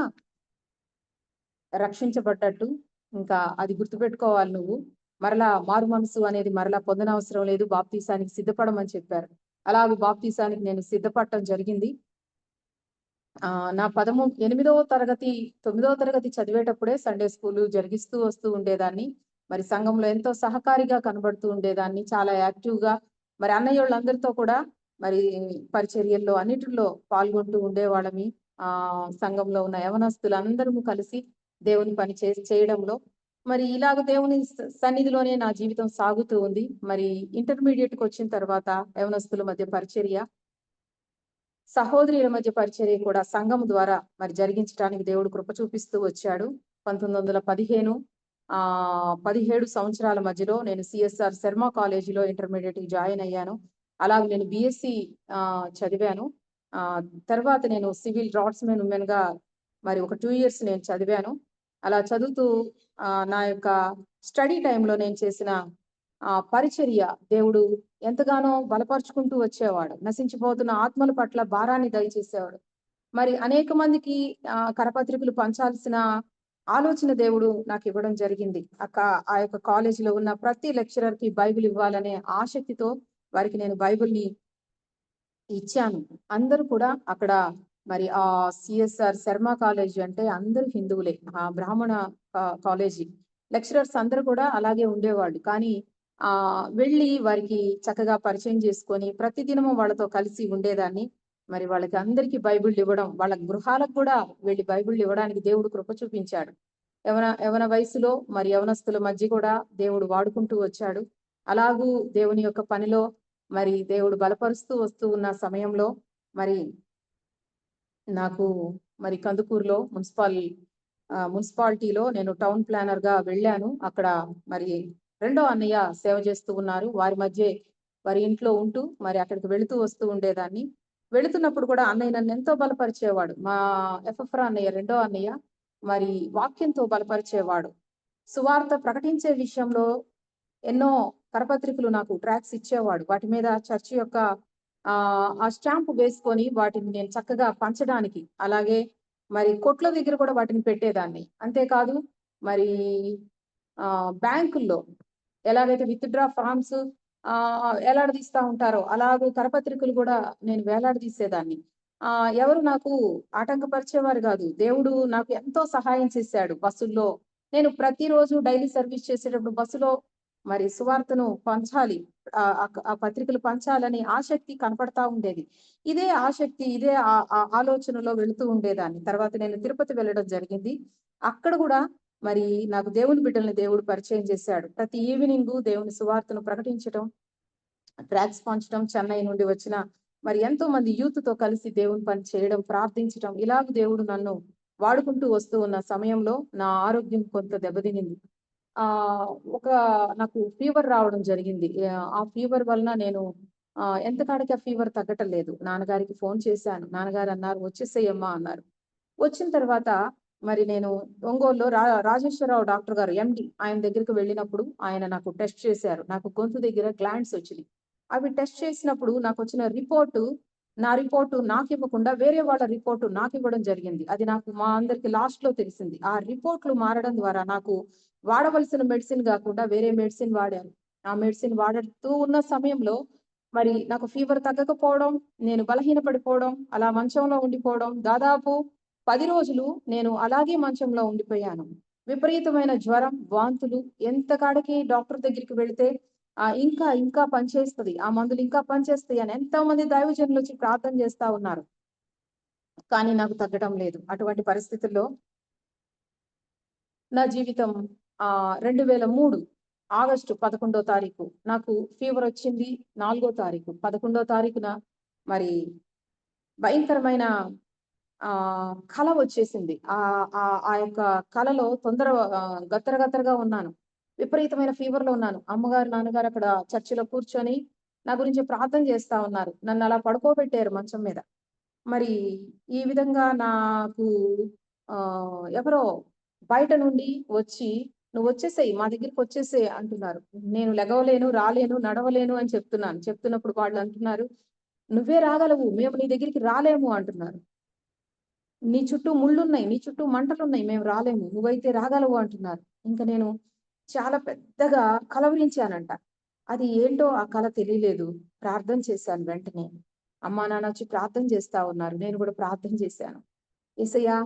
రక్షించబడ్డట్టు, ఇంకా అది గుర్తుపెట్టుకోవాలి, నువ్వు మరలా మారు మనసు అనేది మరలా పొందనవసరం లేదు, బాప్తీసానికి సిద్ధపడమని చెప్పారు. అలాగే బాప్తీసానికి నేను సిద్ధపడటం జరిగింది. నా 8వ తరగతి 9వ తరగతి చదివేటప్పుడే సండే స్కూల్ జరిగిస్తూ వస్తూ ఉండేదాన్ని. మరి సంఘంలో ఎంతో సహకారిగా కనబడుతూ ఉండేదాన్ని. చాలా యాక్టివ్‌గా మరి అన్నయ్యోళ్ళందరితో కూడా మరి పరిచర్యల్లో అన్నిటిలో పాల్గొంటూ ఉండేవాళ్ళమి. సంఘంలో ఉన్న యవనస్తులందరము కలిసి దేవుని పని చేయడంలో మరి ఇలాగ దేవుని సన్నిధిలోనే నా జీవితం సాగుతూ ఉంది. మరి ఇంటర్మీడియేట్‌కి వచ్చిన తర్వాత యవనస్తుల మధ్య పరిచర్య, సహోదరుల మధ్య పరిచర్య కూడా సంఘం ద్వారా మరి జరిగించడానికి దేవుడు కృప చూపిస్తూ వచ్చాడు. 1915 17 సంవత్సరాల మధ్యలో నేను సిఎస్ఆర్ శర్మ కాలేజీలో ఇంటర్మీడియట్ జాయిన్ అయ్యాను. అలాగే నేను బిఎస్సి చదివాను. తర్వాత నేను సివిల్ డ్రాఫ్ట్స్మెన్ ఉమెన్ గా మరి ఒక 2 years నేను చదివాను. అలా చదువుతూ నా యొక్క స్టడీ టైంలో నేను చేసిన పరిచర్య దేవుడు ఎంతగానో బలపరుచుకుంటూ వచ్చేవాడు. నశించిపోతున్న ఆత్మల పట్ల భారాన్ని దయచేసేవాడు. మరి అనేక మందికి కరపత్రికలు పంచాల్సిన ఆలోచన దేవుడు నాకు ఇవ్వడం జరిగింది. ఆ యొక్క కాలేజీలో ఉన్న ప్రతి లెక్చరర్ కి బైబిల్ ఇవ్వాలనే ఆసక్తితో వారికి నేను బైబిల్ని ఇచ్చాను. అందరూ కూడా అక్కడ మరి సిఎస్ఆర్ శర్మ కాలేజీ అంటే అందరూ హిందువులే. బ్రాహ్మణ కాలేజీ లెక్చరర్స్ అందరూ కూడా అలాగే ఉండేవాళ్ళు. కానీ వెళ్ళి వారికి చక్కగా పరిచయం చేసుకొని ప్రతిదినము వాళ్ళతో కలిసి ఉండేదాన్ని. మరి వాళ్ళకి అందరికీ బైబిల్ ఇవ్వడం, వాళ్ళ గృహాలకు కూడా వెళ్ళి బైబిల్ ఇవ్వడానికి దేవుడు కృప చూపించాడు. యవన వయసులో మరి యవనస్తుల మధ్య కూడా దేవుడు వాడుకుంటూ వచ్చాడు. అలాగూ దేవుని యొక్క పనిలో మరి దేవుడు బలపరుస్తూ వస్తూ ఉన్న సమయంలో మరి నాకు మరి కందుకూరులో మున్సిపాలిటీలో నేను టౌన్ ప్లానర్ గా వెళ్ళాను. అక్కడ మరి రెండో అన్నయ్య సేవ చేస్తూ ఉన్నారు. వారి ఇంట్లో ఉంటూ మరి అక్కడికి వెళుతూ వస్తూ ఉండేదాన్ని. వెళుతున్నప్పుడు కూడా అన్నయ్య నన్ను ఎంతో బలపరిచేవాడు. మా ఎఫ్ఎఫ్రా అన్నయ్య రెండో అన్నయ్య మరి వాక్యంతో బలపరిచేవాడు. సువార్త ప్రకటించే విషయంలో ఎన్నో కరపత్రికలు నాకు ట్రాక్స్ ఇచ్చేవాడు. వాటి మీద చర్చి యొక్క ఆ స్టాంపు వేసుకొని వాటిని నేను చక్కగా పంచడానికి, అలాగే మరి కొట్ల దగ్గర కూడా వాటిని పెట్టేదాన్ని. అంతేకాదు మరి బ్యాంకుల్లో ఎలాగైతే విత్ డ్రా ఫార్మ్స్ వేలాడదీస్తా ఉంటారో అలాగే కరపత్రికలు కూడా నేను వేలాడదీసేదాన్ని. ఎవరు నాకు ఆటంకపరిచేవారు కాదు. దేవుడు నాకు ఎంతో సహాయం చేశాడు. బస్సుల్లో నేను ప్రతిరోజు డైలీ సర్వీస్ చేసేటప్పుడు బస్సులో మరి సువార్తను పంచాలి, ఆ పత్రికలు పంచాలని ఆసక్తి కనపడతా ఉండేది. ఇదే ఆసక్తి, ఇదే ఆలోచనలో వెళుతూ ఉండేదాన్ని. తర్వాత నేను తిరుపతి వెళ్ళడం జరిగింది. అక్కడ కూడా మరి నాకు దేవుని బిడ్డల్ని దేవుడు పరిచయం చేశాడు. ప్రతి ఈవినింగ్ దేవుని సువార్తను ప్రకటించడం, ట్రాక్స్ పంచడం, చెన్నై నుండి వచ్చిన మరి ఎంతో మంది యూత్ తో కలిసి దేవుని పని చేయడం, ప్రార్థించడం, ఇలాగ దేవుడు నన్ను వాడుకుంటూ వస్తూ ఉన్న సమయంలో నా ఆరోగ్యం కొంత దెబ్బతినింది. నాకు ఫీవర్ రావడం జరిగింది. ఆ ఫీవర్ వలన నేను ఎంతకాడికి ఆ ఫీవర్ తగ్గటం లేదు. నాన్నగారికి ఫోన్ చేశాను. నాన్నగారు అన్నారు వచ్చేసేయమ్మా అన్నారు. వచ్చిన తర్వాత మరి నేను ఒంగోలులో రాజేశ్వరరావు డాక్టర్ గారు ఎండి ఆయన దగ్గరికి వెళ్ళినప్పుడు ఆయన నాకు టెస్ట్ చేశారు. నాకు గొంతు దగ్గర గ్లాండ్స్ వచ్చినాయి. అవి టెస్ట్ చేసినప్పుడు నాకు వచ్చిన నా రిపోర్టు నాకు ఇవ్వకుండా వేరే వాళ్ళ రిపోర్టు నాకు ఇవ్వడం జరిగింది. అది నాకు మా అందరికి లాస్ట్ లో తెలిసింది. ఆ రిపోర్ట్లు మారడం ద్వారా నాకు వాడవలసిన మెడిసిన్ కాకుండా వేరే మెడిసిన్ వాడాను. ఆ మెడిసిన్ వాడుతూ ఉన్న సమయంలో మరి నాకు ఫీవర్ తగ్గకపోవడం, నేను బలహీన పడిపోవడం, అలా మంచంలో ఉండిపోవడం, దాదాపు 10 రోజులు నేను అలాగే మంచంలో ఉండిపోయాను. విపరీతమైన జ్వరం, వాంతులు, ఎంత కాడికి డాక్టర్ దగ్గరికి వెళితే ఇంకా ఇంకా పనిచేస్తుంది, ఆ మందులు ఇంకా పనిచేస్తాయి అని ఎంతో మంది దైవజనులు వచ్చి ప్రార్థన చేస్తా ఉన్నారు. కానీ నాకు తగ్గడం లేదు. అటువంటి పరిస్థితుల్లో నా జీవితం 2003 ఆగస్టు 11వ తారీఖు నాకు ఫీవర్ వచ్చింది. 4వ తారీఖు 11వ తారీఖున మరి భయంకరమైన కల వచ్చేసింది. ఆ యొక్క కలలో గత్తరగా ఉన్నాను. విపరీతమైన ఫీవర్ లో ఉన్నాను. అమ్మగారు నాన్నగారు అక్కడ చర్చిలో కూర్చొని నా గురించి ప్రార్థన చేస్తా ఉన్నారు. నన్ను అలా పడుకోబెట్టారు మంచం మీద. మరి ఈ విధంగా నాకు ఎవరో బయట నుండి వచ్చి నువ్వు వచ్చేసేయి, మా దగ్గరికి వచ్చేసేయి అంటున్నారు. నేను లెగవలేను, రాలేను, నడవలేను అని చెప్తున్నప్పుడు వాళ్ళు అంటున్నారు, నువ్వే రాగలవు, మేము నీ దగ్గరికి రాలేము అంటున్నారు. నీ చుట్టూ ముళ్ళున్నాయి, నీ చుట్టూ మంటలున్నాయి, మేము రాలేము, నువ్వైతే రాగలవు అంటున్నారు. ఇంకా నేను చాలా పెద్దగా కలవరించానంట. అది ఏంటో ఆ కళ తెలియలేదు. ప్రార్థన చేశాను వెంటనే. అమ్మా నాన్న వచ్చి ప్రార్థన చేస్తా ఉన్నారు. నేను కూడా ప్రార్థన చేశాను. యేసయ్యా,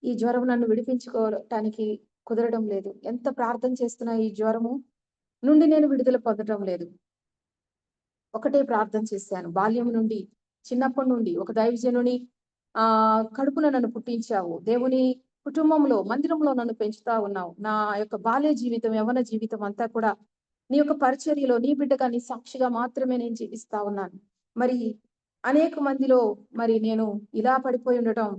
ఈ జ్వరం నన్ను విడిపించుకోవటానికి కుదరడం లేదు. ఎంత ప్రార్థన చేస్తున్నా ఈ జ్వరము నుండి నేను విడుదల పొందటం లేదు. ఒకటే ప్రార్థన చేశాను. బాల్యం నుండి, చిన్నప్పటి నుండి ఒక దైవజనుని కడుపున నన్ను పుట్టించావు. దేవుని కుటుంబంలో, మందిరంలో నన్ను పెంచుతా ఉన్నావు. నా యొక్క బాల్య జీవితం, యవ్వన జీవితం అంతా కూడా నీ యొక్క పరిచర్యలో, నీ బిడ్డగా, నీ సాక్షిగా మాత్రమే నేను జీవిస్తా ఉన్నాను. మరి అనేక మందిలో మరి నేను ఇలా పడిపోయి ఉండటం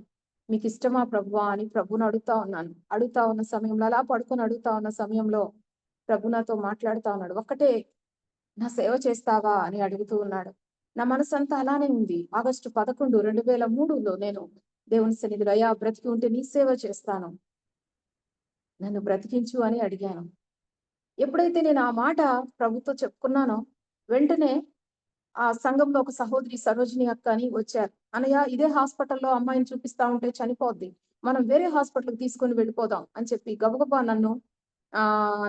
మీకు ఇష్టమా ప్రభువా అని ప్రభువుని అడుగుతా ఉన్నాను. అడుగుతా ఉన్న సమయంలో, అలా పడుకొని అడుగుతా ఉన్న సమయంలో ప్రభు నాతో మాట్లాడుతా ఉన్నాడు. ఒక్కటే, నా సేవ చేస్తావా అని అడుగుతూ ఉన్నాడు. నా మనసంతా అలానే ఉంది. ఆగస్టు 11, 2003లో నేను దేవుని సన్నిధిలో, అయ్యా బ్రతికి ఉంటే నీ సేవ చేస్తాను, నన్ను బ్రతికించు అని అడిగాను. ఎప్పుడైతే నేను ఆ మాట ప్రభుతో చెప్పుకున్నానో వెంటనే ఆ సంఘంలో ఒక సహోదరి సరోజిని అక్క అని వచ్చారు. అనయ్య, ఇదే హాస్పిటల్లో అమ్మాయిని చూపిస్తా ఉంటే చనిపోద్ది, మనం వేరే హాస్పిటల్కి తీసుకొని వెళ్ళిపోదాం అని చెప్పి గబగబా నన్ను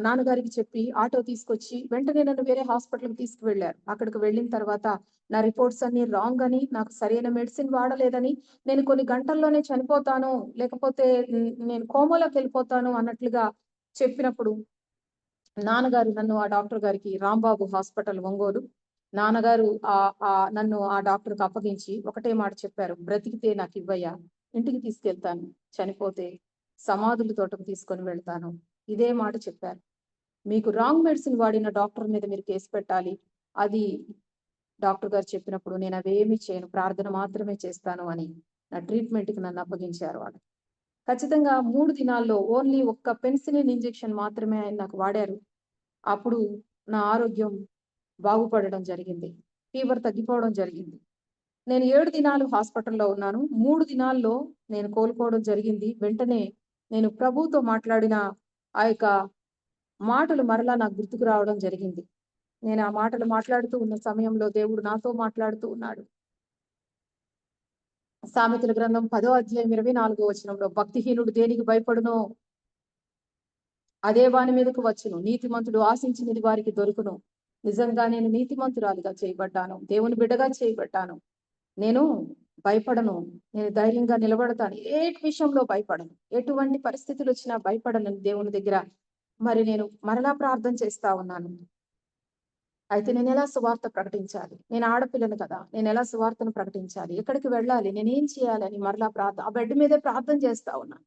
నాన్నగారికి చెప్పి ఆటో తీసుకొచ్చి వెంటనే నన్ను వేరే హాస్పిటల్కి తీసుకువెళ్ళారు. అక్కడికి వెళ్ళిన తర్వాత నా రిపోర్ట్స్ అన్ని రాంగ్ అని, నాకు సరైన మెడిసిన్ వాడలేదని, నేను కొన్ని గంటల్లోనే చనిపోతాను, లేకపోతే నేను కోమాలోకి వెళ్ళిపోతాను అన్నట్లుగా చెప్పినప్పుడు నాన్నగారు నన్ను ఆ డాక్టర్ గారికి, రాంబాబు హాస్పిటల్ ఒంగోలు, నాన్నగారు నన్ను ఆ డాక్టర్కి అప్పగించి ఒకటే మాట చెప్పారు, బ్రతికితే నాకు ఇవ్వయ్యా, ఇంటికి తీసుకెళ్తాను, చనిపోతే సమాధుల తోటకు తీసుకొని వెళ్తాను. ఇదే మాట చెప్పారు. మీకు రాంగ్ మెడిసిన్ వాడిన డాక్టర్ మీద మీరు కేసు పెట్టాలి, అది డాక్టర్ గారు చెప్పినప్పుడు నేను అవేమీ చేయను, ప్రార్థన మాత్రమే చేస్తాను అని నా ట్రీట్మెంట్కి నన్ను అప్పగించారు వాళ్ళు. ఖచ్చితంగా 3 దినాల్లో ఓన్లీ ఒక్క పెన్సిలిన్ ఇంజెక్షన్ మాత్రమే ఆయన నాకు వాడారు. అప్పుడు నా ఆరోగ్యం బాగుపడడం జరిగింది. ఫీవర్ తగ్గిపోవడం జరిగింది. నేను 7 దినాలు హాస్పిటల్లో ఉన్నాను. 3 దినాల్లో నేను కోలుకోవడం జరిగింది. వెంటనే నేను ప్రభువుతో మాట్లాడిన ఆ యొక్క మాటలు మరలా నాకు గుర్తుకు రావడం జరిగింది. నేను ఆ మాటలు మాట్లాడుతూ ఉన్న సమయంలో దేవుడు నాతో మాట్లాడుతూ ఉన్నాడు. సామెతల గ్రంథం 10వ అధ్యాయం 24వ వచనంలో, భక్తిహీనుడు దేనికి భయపడునో అదే వాని మీదకు వచ్చును, నీతిమంతుడు ఆశించినది వారికి దొరుకును. నిజంగా నేను నీతిమంతురాలిగా చేయబడ్డాను, దేవుని బిడ్డగా చేయబడ్డాను. నేను భయపడను, నేను ధైర్యంగా నిలబడతాను, ఏ విషయంలో భయపడను, ఎటువంటి పరిస్థితులు వచ్చినా భయపడను దేవుని దగ్గర. మరి నేను మరలా ప్రార్థన చేస్తా ఉన్నాను. అయితే నేను ఎలా సువార్త ప్రకటించాలి, నేను ఆడపిల్లను కదా, నేను ఎలా సువార్తను ప్రకటించాలి, ఎక్కడికి వెళ్ళాలి, నేనేం చేయాలని మరలా ఆ బెడ్ మీదే ప్రార్థన చేస్తా ఉన్నాను.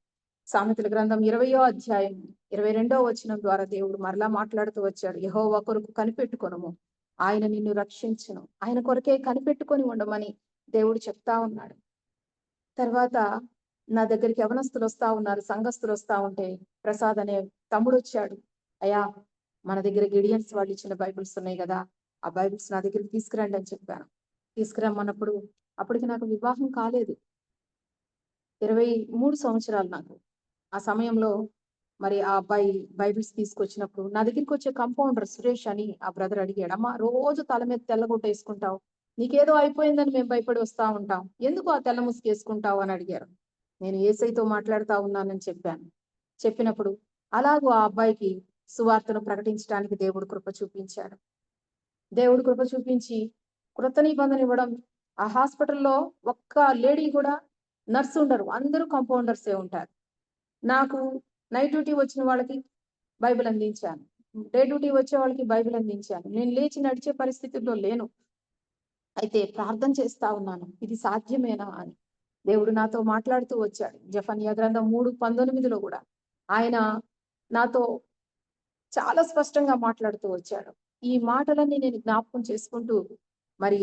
సామెతల గ్రంథం 20వ అధ్యాయం 22వ వచనం ద్వారా దేవుడు మరలా మాట్లాడుతూ వచ్చాడు, యెహోవా కొరకు కనిపెట్టుకొనుము, ఆయన నిన్ను రక్షించును, ఆయన కొరకే కనిపెట్టుకొని ఉండమని దేవుడు చెప్తా ఉన్నాడు. తర్వాత నా దగ్గరికి యవనస్తులు వస్తా ఉన్నారు, సంఘస్థులు వస్తా ఉంటే ప్రసాద్ అనే తమ్ముడు వచ్చాడు, అయ్యా మన దగ్గర గిడియన్స్ వాళ్ళు ఇచ్చిన బైబిల్స్ ఉన్నాయి కదా, ఆ బైబిల్స్ నా దగ్గరికి తీసుకురండి అని చెప్పాను. తీసుకురమ్మన్నప్పుడు అప్పటికి నాకు వివాహం కాలేదు, 23 సంవత్సరాలు నాకు. ఆ సమయంలో మరి ఆ అబ్బాయి బైబిల్స్ తీసుకొచ్చినప్పుడు నా దగ్గరికి వచ్చే కంపౌండర్ సురేష్ అని ఆ బ్రదర్ అడిగాడు, అమ్మా రోజు తల మీద తెల్లగుడ్డ వేసుకుంటావు, నీకేదో అయిపోయిందని మేము భయపడి వస్తా ఉంటాం, ఎందుకు ఆ తెల్ల ముసుగు వేసుకుంటావు అని అడిగారు. నేను యేసయ్యతో మాట్లాడుతా ఉన్నానని చెప్పాను. చెప్పినప్పుడు అలాగూ ఆ అబ్బాయికి సువార్తను ప్రకటించడానికి దేవుడు కృప చూపించాడు. దేవుడు కృప చూపించి కృత నిబంధన ఇవ్వడం. ఆ హాస్పిటల్లో ఒక్క లేడీ కూడా నర్సు ఉండరు, అందరూ కంపౌండర్సే ఉంటారు. నాకు నైట్ డ్యూటీ వచ్చిన వాళ్ళకి బైబిల్ అందించాను, డే డ్యూటీ వచ్చే వాళ్ళకి బైబిల్ అందించాను. నేను లేచి నడిచే పరిస్థితుల్లో లేను, అయితే ప్రార్థన చేస్తా ఉన్నాను, ఇది సాధ్యమేనా అని దేవుడు నాతో మాట్లాడుతూ వచ్చాడు. జెఫన్యా గ్రంథం 3:19లో కూడా ఆయన నాతో చాలా స్పష్టంగా మాట్లాడుతూ వచ్చాడు. ఈ మాటలన్నీ నేను జ్ఞాపకం చేసుకుంటూ మరి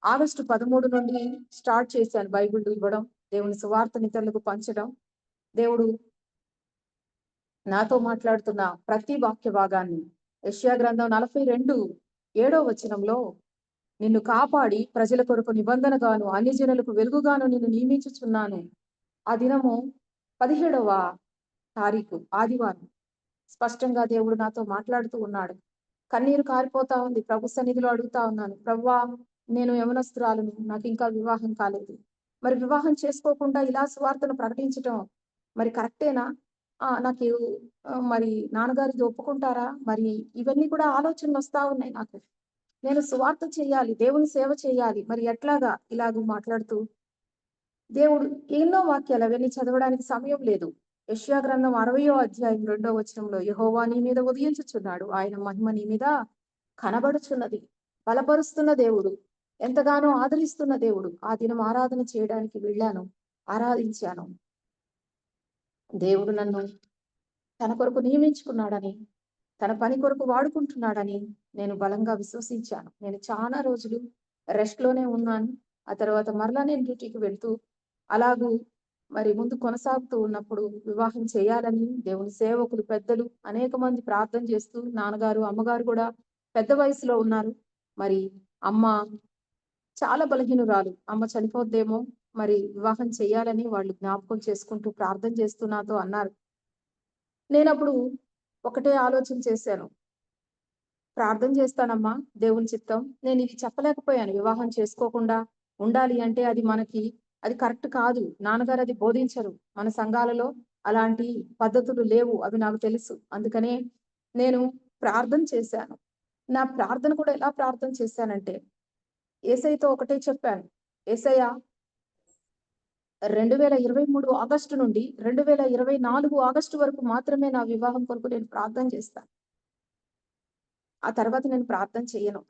ఆగస్టు 13 నుండి స్టార్ట్ చేశాను బైబిల్ ఇవ్వడం, దేవుని సువార్తని ఇతరులకు పంచడం. దేవుడు నాతో మాట్లాడుతున్న ప్రతి వాక్య భాగాన్ని, యెషయా గ్రంథం 42:7వ వచనంలో, నిన్ను కాపాడి ప్రజల కొరకు నిబంధనగాను అన్ని జనులకు వెలుగుగాను నిన్ను నియమించుచున్నాను. ఆ దినము 17వ తారీఖు ఆదివారం. స్పష్టంగా దేవుడు నాతో మాట్లాడుతూ ఉన్నాడు. కన్నీరు కారిపోతా ఉంది. ప్రభు సన్నిధిలో అడుగుతా ఉన్నాను, ప్రభువా నేను యవనస్తురాలను, నాకు ఇంకా వివాహం కాలేదు, మరి వివాహం చేసుకోకుండా ఇలా సువార్తను ప్రకటించటం మరి కరెక్టేనా? నాకు మరి నాన్నగారు ఇది ఒప్పుకుంటారా? మరి ఇవన్నీ కూడా ఆలోచనలు వస్తా ఉన్నాయి నాకు. నేను సువార్త చేయాలి, దేవుని సేవ చేయాలి. మరి ఎట్లాగా ఇలాగ మాట్లాడుతూ దేవుడు ఎన్నో వాక్యాలు అవన్నీ చదవడానికి సమయం లేదు. యెషయా గ్రంథం 60వ అధ్యాయం 2వ వచనంలో యెహోవా నీ మీద ఉదయించుచున్నాడు, ఆయన మహిమ నీ మీద కనబడుచున్నది. బలపరుస్తున్న దేవుడు, ఎంతగానో ఆదరిస్తున్న దేవుడు. ఆ దినం ఆరాధన చేయడానికి వెళ్ళాను, ఆరాధించాను. దేవుడు నన్ను తన కొరకు నియమించుకున్నాడని, తన పని కొరకు వాడుకుంటున్నాడని నేను బలంగా విశ్వసించాను. నేను చాలా రోజులు రెస్ట్ లోనే ఉన్నాను. ఆ తర్వాత మరలా నేను డ్యూటీకి వెళ్తూ అలాగూ మరి ముందు కొనసాగుతూ ఉన్నప్పుడు వివాహం చేయాలని దేవుని సేవకులు, పెద్దలు అనేక మంది ప్రార్థన చేస్తూ, నాన్నగారు, అమ్మగారు కూడా పెద్ద వయసులో ఉన్నారు. మరి అమ్మ చాలా బలహీనురాలు. అమ్మ చనిపోద్దేమో, మరి వివాహం చేయాలని వాళ్ళు జ్ఞాపకం చేసుకుంటూ ప్రార్థన చేస్తూ నాతో అన్నారు. నేనప్పుడు ఒకటే ఆలోచన చేశాను. ప్రార్థన చేస్తానమ్మా, దేవుని చిత్తం. నేను ఇది చెప్పలేకపోయాను. వివాహం చేసుకోకుండా ఉండాలి అంటే అది కరెక్ట్ కాదు. నాన్నగారు అది బోధించరు. మన సంఘాలలో అలాంటి పద్ధతులు లేవు. అవి నాకు తెలుసు. అందుకనే నేను ప్రార్థన చేశాను. నా ప్రార్థన కూడా ఎలా ప్రార్థన చేశానంటే, యేసయ్యతో ఒకటే చెప్పాను. యేసయ్య 2023 ఆగస్టు నుండి 2024 ఆగస్టు వరకు మాత్రమే నా వివాహం కొరకు నేను ప్రార్థన చేస్తాను. ఆ తర్వాత నేను ప్రార్థన చేయను.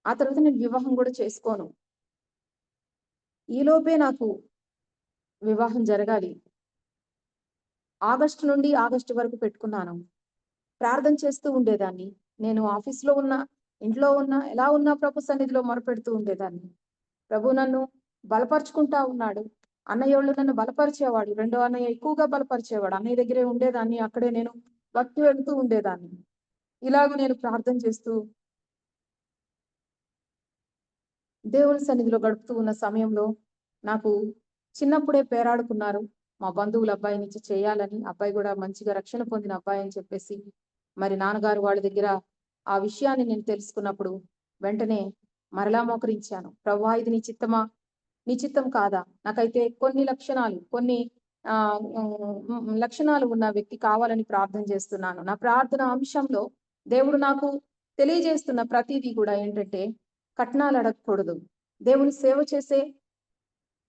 ఆ తర్వాత నేను వివాహం కూడా చేసుకోను. ఈలోపే నాకు వివాహం జరగాలి. ఆగస్టు నుండి ఆగస్టు వరకు పెట్టుకున్నాను. ప్రార్థన చేస్తూ ఉండేదాన్ని. నేను ఆఫీస్‌లో ఉన్నా, ఇంట్లో ఉన్నా, ఎలా ఉన్నా ప్రభు సన్నిధిలో మొరపెడుతూ ఉండేదాన్ని. ప్రభు నన్ను బలపరుచుకుంటా ఉన్నాడు. అన్నయ్యోళ్ళు నన్ను బలపరిచేవాడు. రెండో అన్నయ్య ఎక్కువగా బలపరిచేవాడు. అన్నయ్య దగ్గరే ఉండేదాన్ని. అక్కడే నేను భక్తి వెళ్తూ ఉండేదాన్ని. ఇలాగ నేను ప్రార్థన చేస్తూ దేవుని సన్నిధిలో గడుపుతూ ఉన్న సమయంలో నాకు చిన్నప్పుడే పేరాడుకున్నారు. మా బంధువుల అబ్బాయినిచ్చి చేయాలని. అబ్బాయి కూడా మంచిగా రక్షణ పొందిన అబ్బాయి అని చెప్పేసి, మరి నాన్నగారు వాళ్ళ దగ్గర ఆ విషయాన్ని నేను తెలుసుకున్నప్పుడు వెంటనే మరలా మోకరించాను. ప్రభువా, ఇది నీ చిత్తమా? నీ చిత్తం కాదా? నాకైతే కొన్ని లక్షణాలు ఉన్న వ్యక్తి కావాలని ప్రార్థన చేస్తున్నాను. నా ప్రార్థన అంశంలో దేవుడు నాకు తెలియజేస్తున్న ప్రతిదీ కూడా ఏంటంటే, కట్నాలు అడగకూడదు. దేవుని సేవ చేసే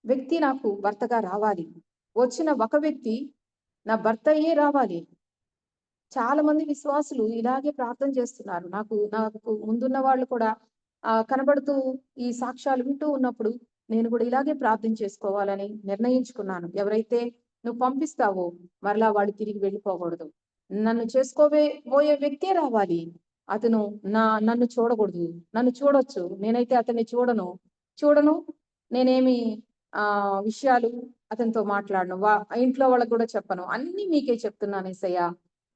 వ్యక్తి నాకు భర్తగా రావాలి. వచ్చిన ఒక వ్యక్తి నా భర్త అయ్యే రావాలి. చాలా మంది విశ్వాసులు ఇలాగే ప్రార్థన చేస్తున్నారు. నాకు ముందున్న వాళ్ళు కూడా కనబడుతూ ఈ సాక్ష్యాలు వింటూ ఉన్నప్పుడు నేను కూడా ఇలాగే ప్రార్థన చేసుకోవాలని నిర్ణయించుకున్నాను. ఎవరైతే నువ్వు పంపిస్తావో మరలా వాళ్ళు తిరిగి వెళ్ళిపోకూడదు. నన్ను పోయే వ్యక్తే రావాలి. అతను నన్ను చూడకూడదు. నన్ను చూడొచ్చు, నేనైతే అతన్ని చూడను. నేనేమి విషయాలు అతనితో మాట్లాడను. ఇంట్లో వాళ్ళకు కూడా చెప్పను. అన్ని మీకే చెప్తున్నాను యేసయ్య.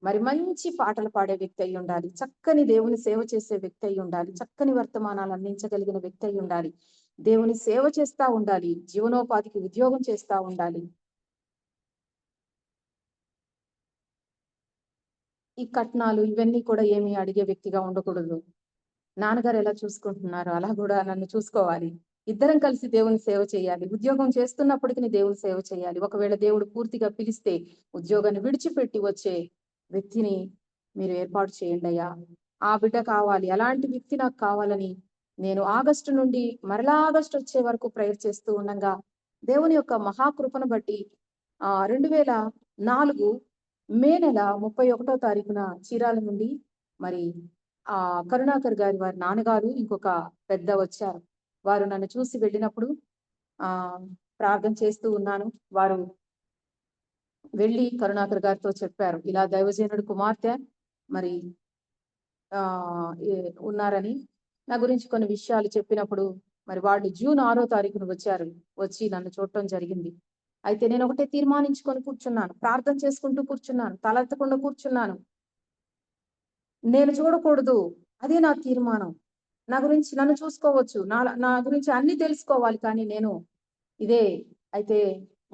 మరి మంచి పాటలు పాడే వ్యక్తి అయి ఉండాలి. చక్కని దేవుని సేవ చేసే వ్యక్తి అయి ఉండాలి. చక్కని వర్తమానాలు అందించగలిగిన వ్యక్తి అయి ఉండాలి. దేవుని సేవ చేస్తా ఉండాలి. జీవనోపాధికి ఉద్యోగం చేస్తా ఉండాలి. ఈ కట్నాలు ఇవన్నీ కూడా ఏమి అడిగే వ్యక్తిగా ఉండకూడదు. నాన్నగారు ఎలా చూసుకుంటున్నారో అలా కూడా నన్ను చూసుకోవాలి. ఇద్దరం కలిసి దేవుని సేవ చేయాలి. ఉద్యోగం చేస్తున్నప్పటికీ దేవుని సేవ చేయాలి. ఒకవేళ దేవుడు పూర్తిగా పిలిస్తే ఉద్యోగాన్ని విడిచిపెట్టి వచ్చే వ్యక్తిని మీరు ఏర్పాటు చేయండి అయ్యా. ఆ బిడ్డ కావాలి. అలాంటి వ్యక్తి నాకు కావాలని నేను ఆగస్టు నుండి మరలా ఆగస్టు వచ్చే వరకు ప్రేయర్ చేస్తూ ఉండగా దేవుని యొక్క మహాకృపను బట్టి 2004 మే నెల 31వ తారీఖున చీరాల నుండి మరి కరుణాకర్ గారి వారి నాన్నగారు ఇంకొక పెద్ద వచ్చారు. వారు నన్ను చూసి వెళ్ళినప్పుడు ప్రార్థన చేస్తూ ఉన్నాను. వారు వెళ్ళి కరుణాకర్ గారితో చెప్పారు, ఇలా దైవజనుడు కుమార్తె మరి ఉన్నారని. నా గురించి కొన్ని విషయాలు చెప్పినప్పుడు మరి వాళ్ళు జూన్ 6వ తారీఖున వచ్చి నన్ను చూడటం జరిగింది. అయితే నేను ఒకటే తీర్మానించుకొని కూర్చున్నాను. ప్రార్థన చేసుకుంటూ కూర్చున్నాను. తలెత్తకుండా కూర్చున్నాను. నేను చూడకూడదు, అదే నా తీర్మానం. నా గురించి నన్ను చూసుకోవచ్చు, నా గురించి అన్ని తెలుసుకోవాలి, కానీ నేను ఇదే. అయితే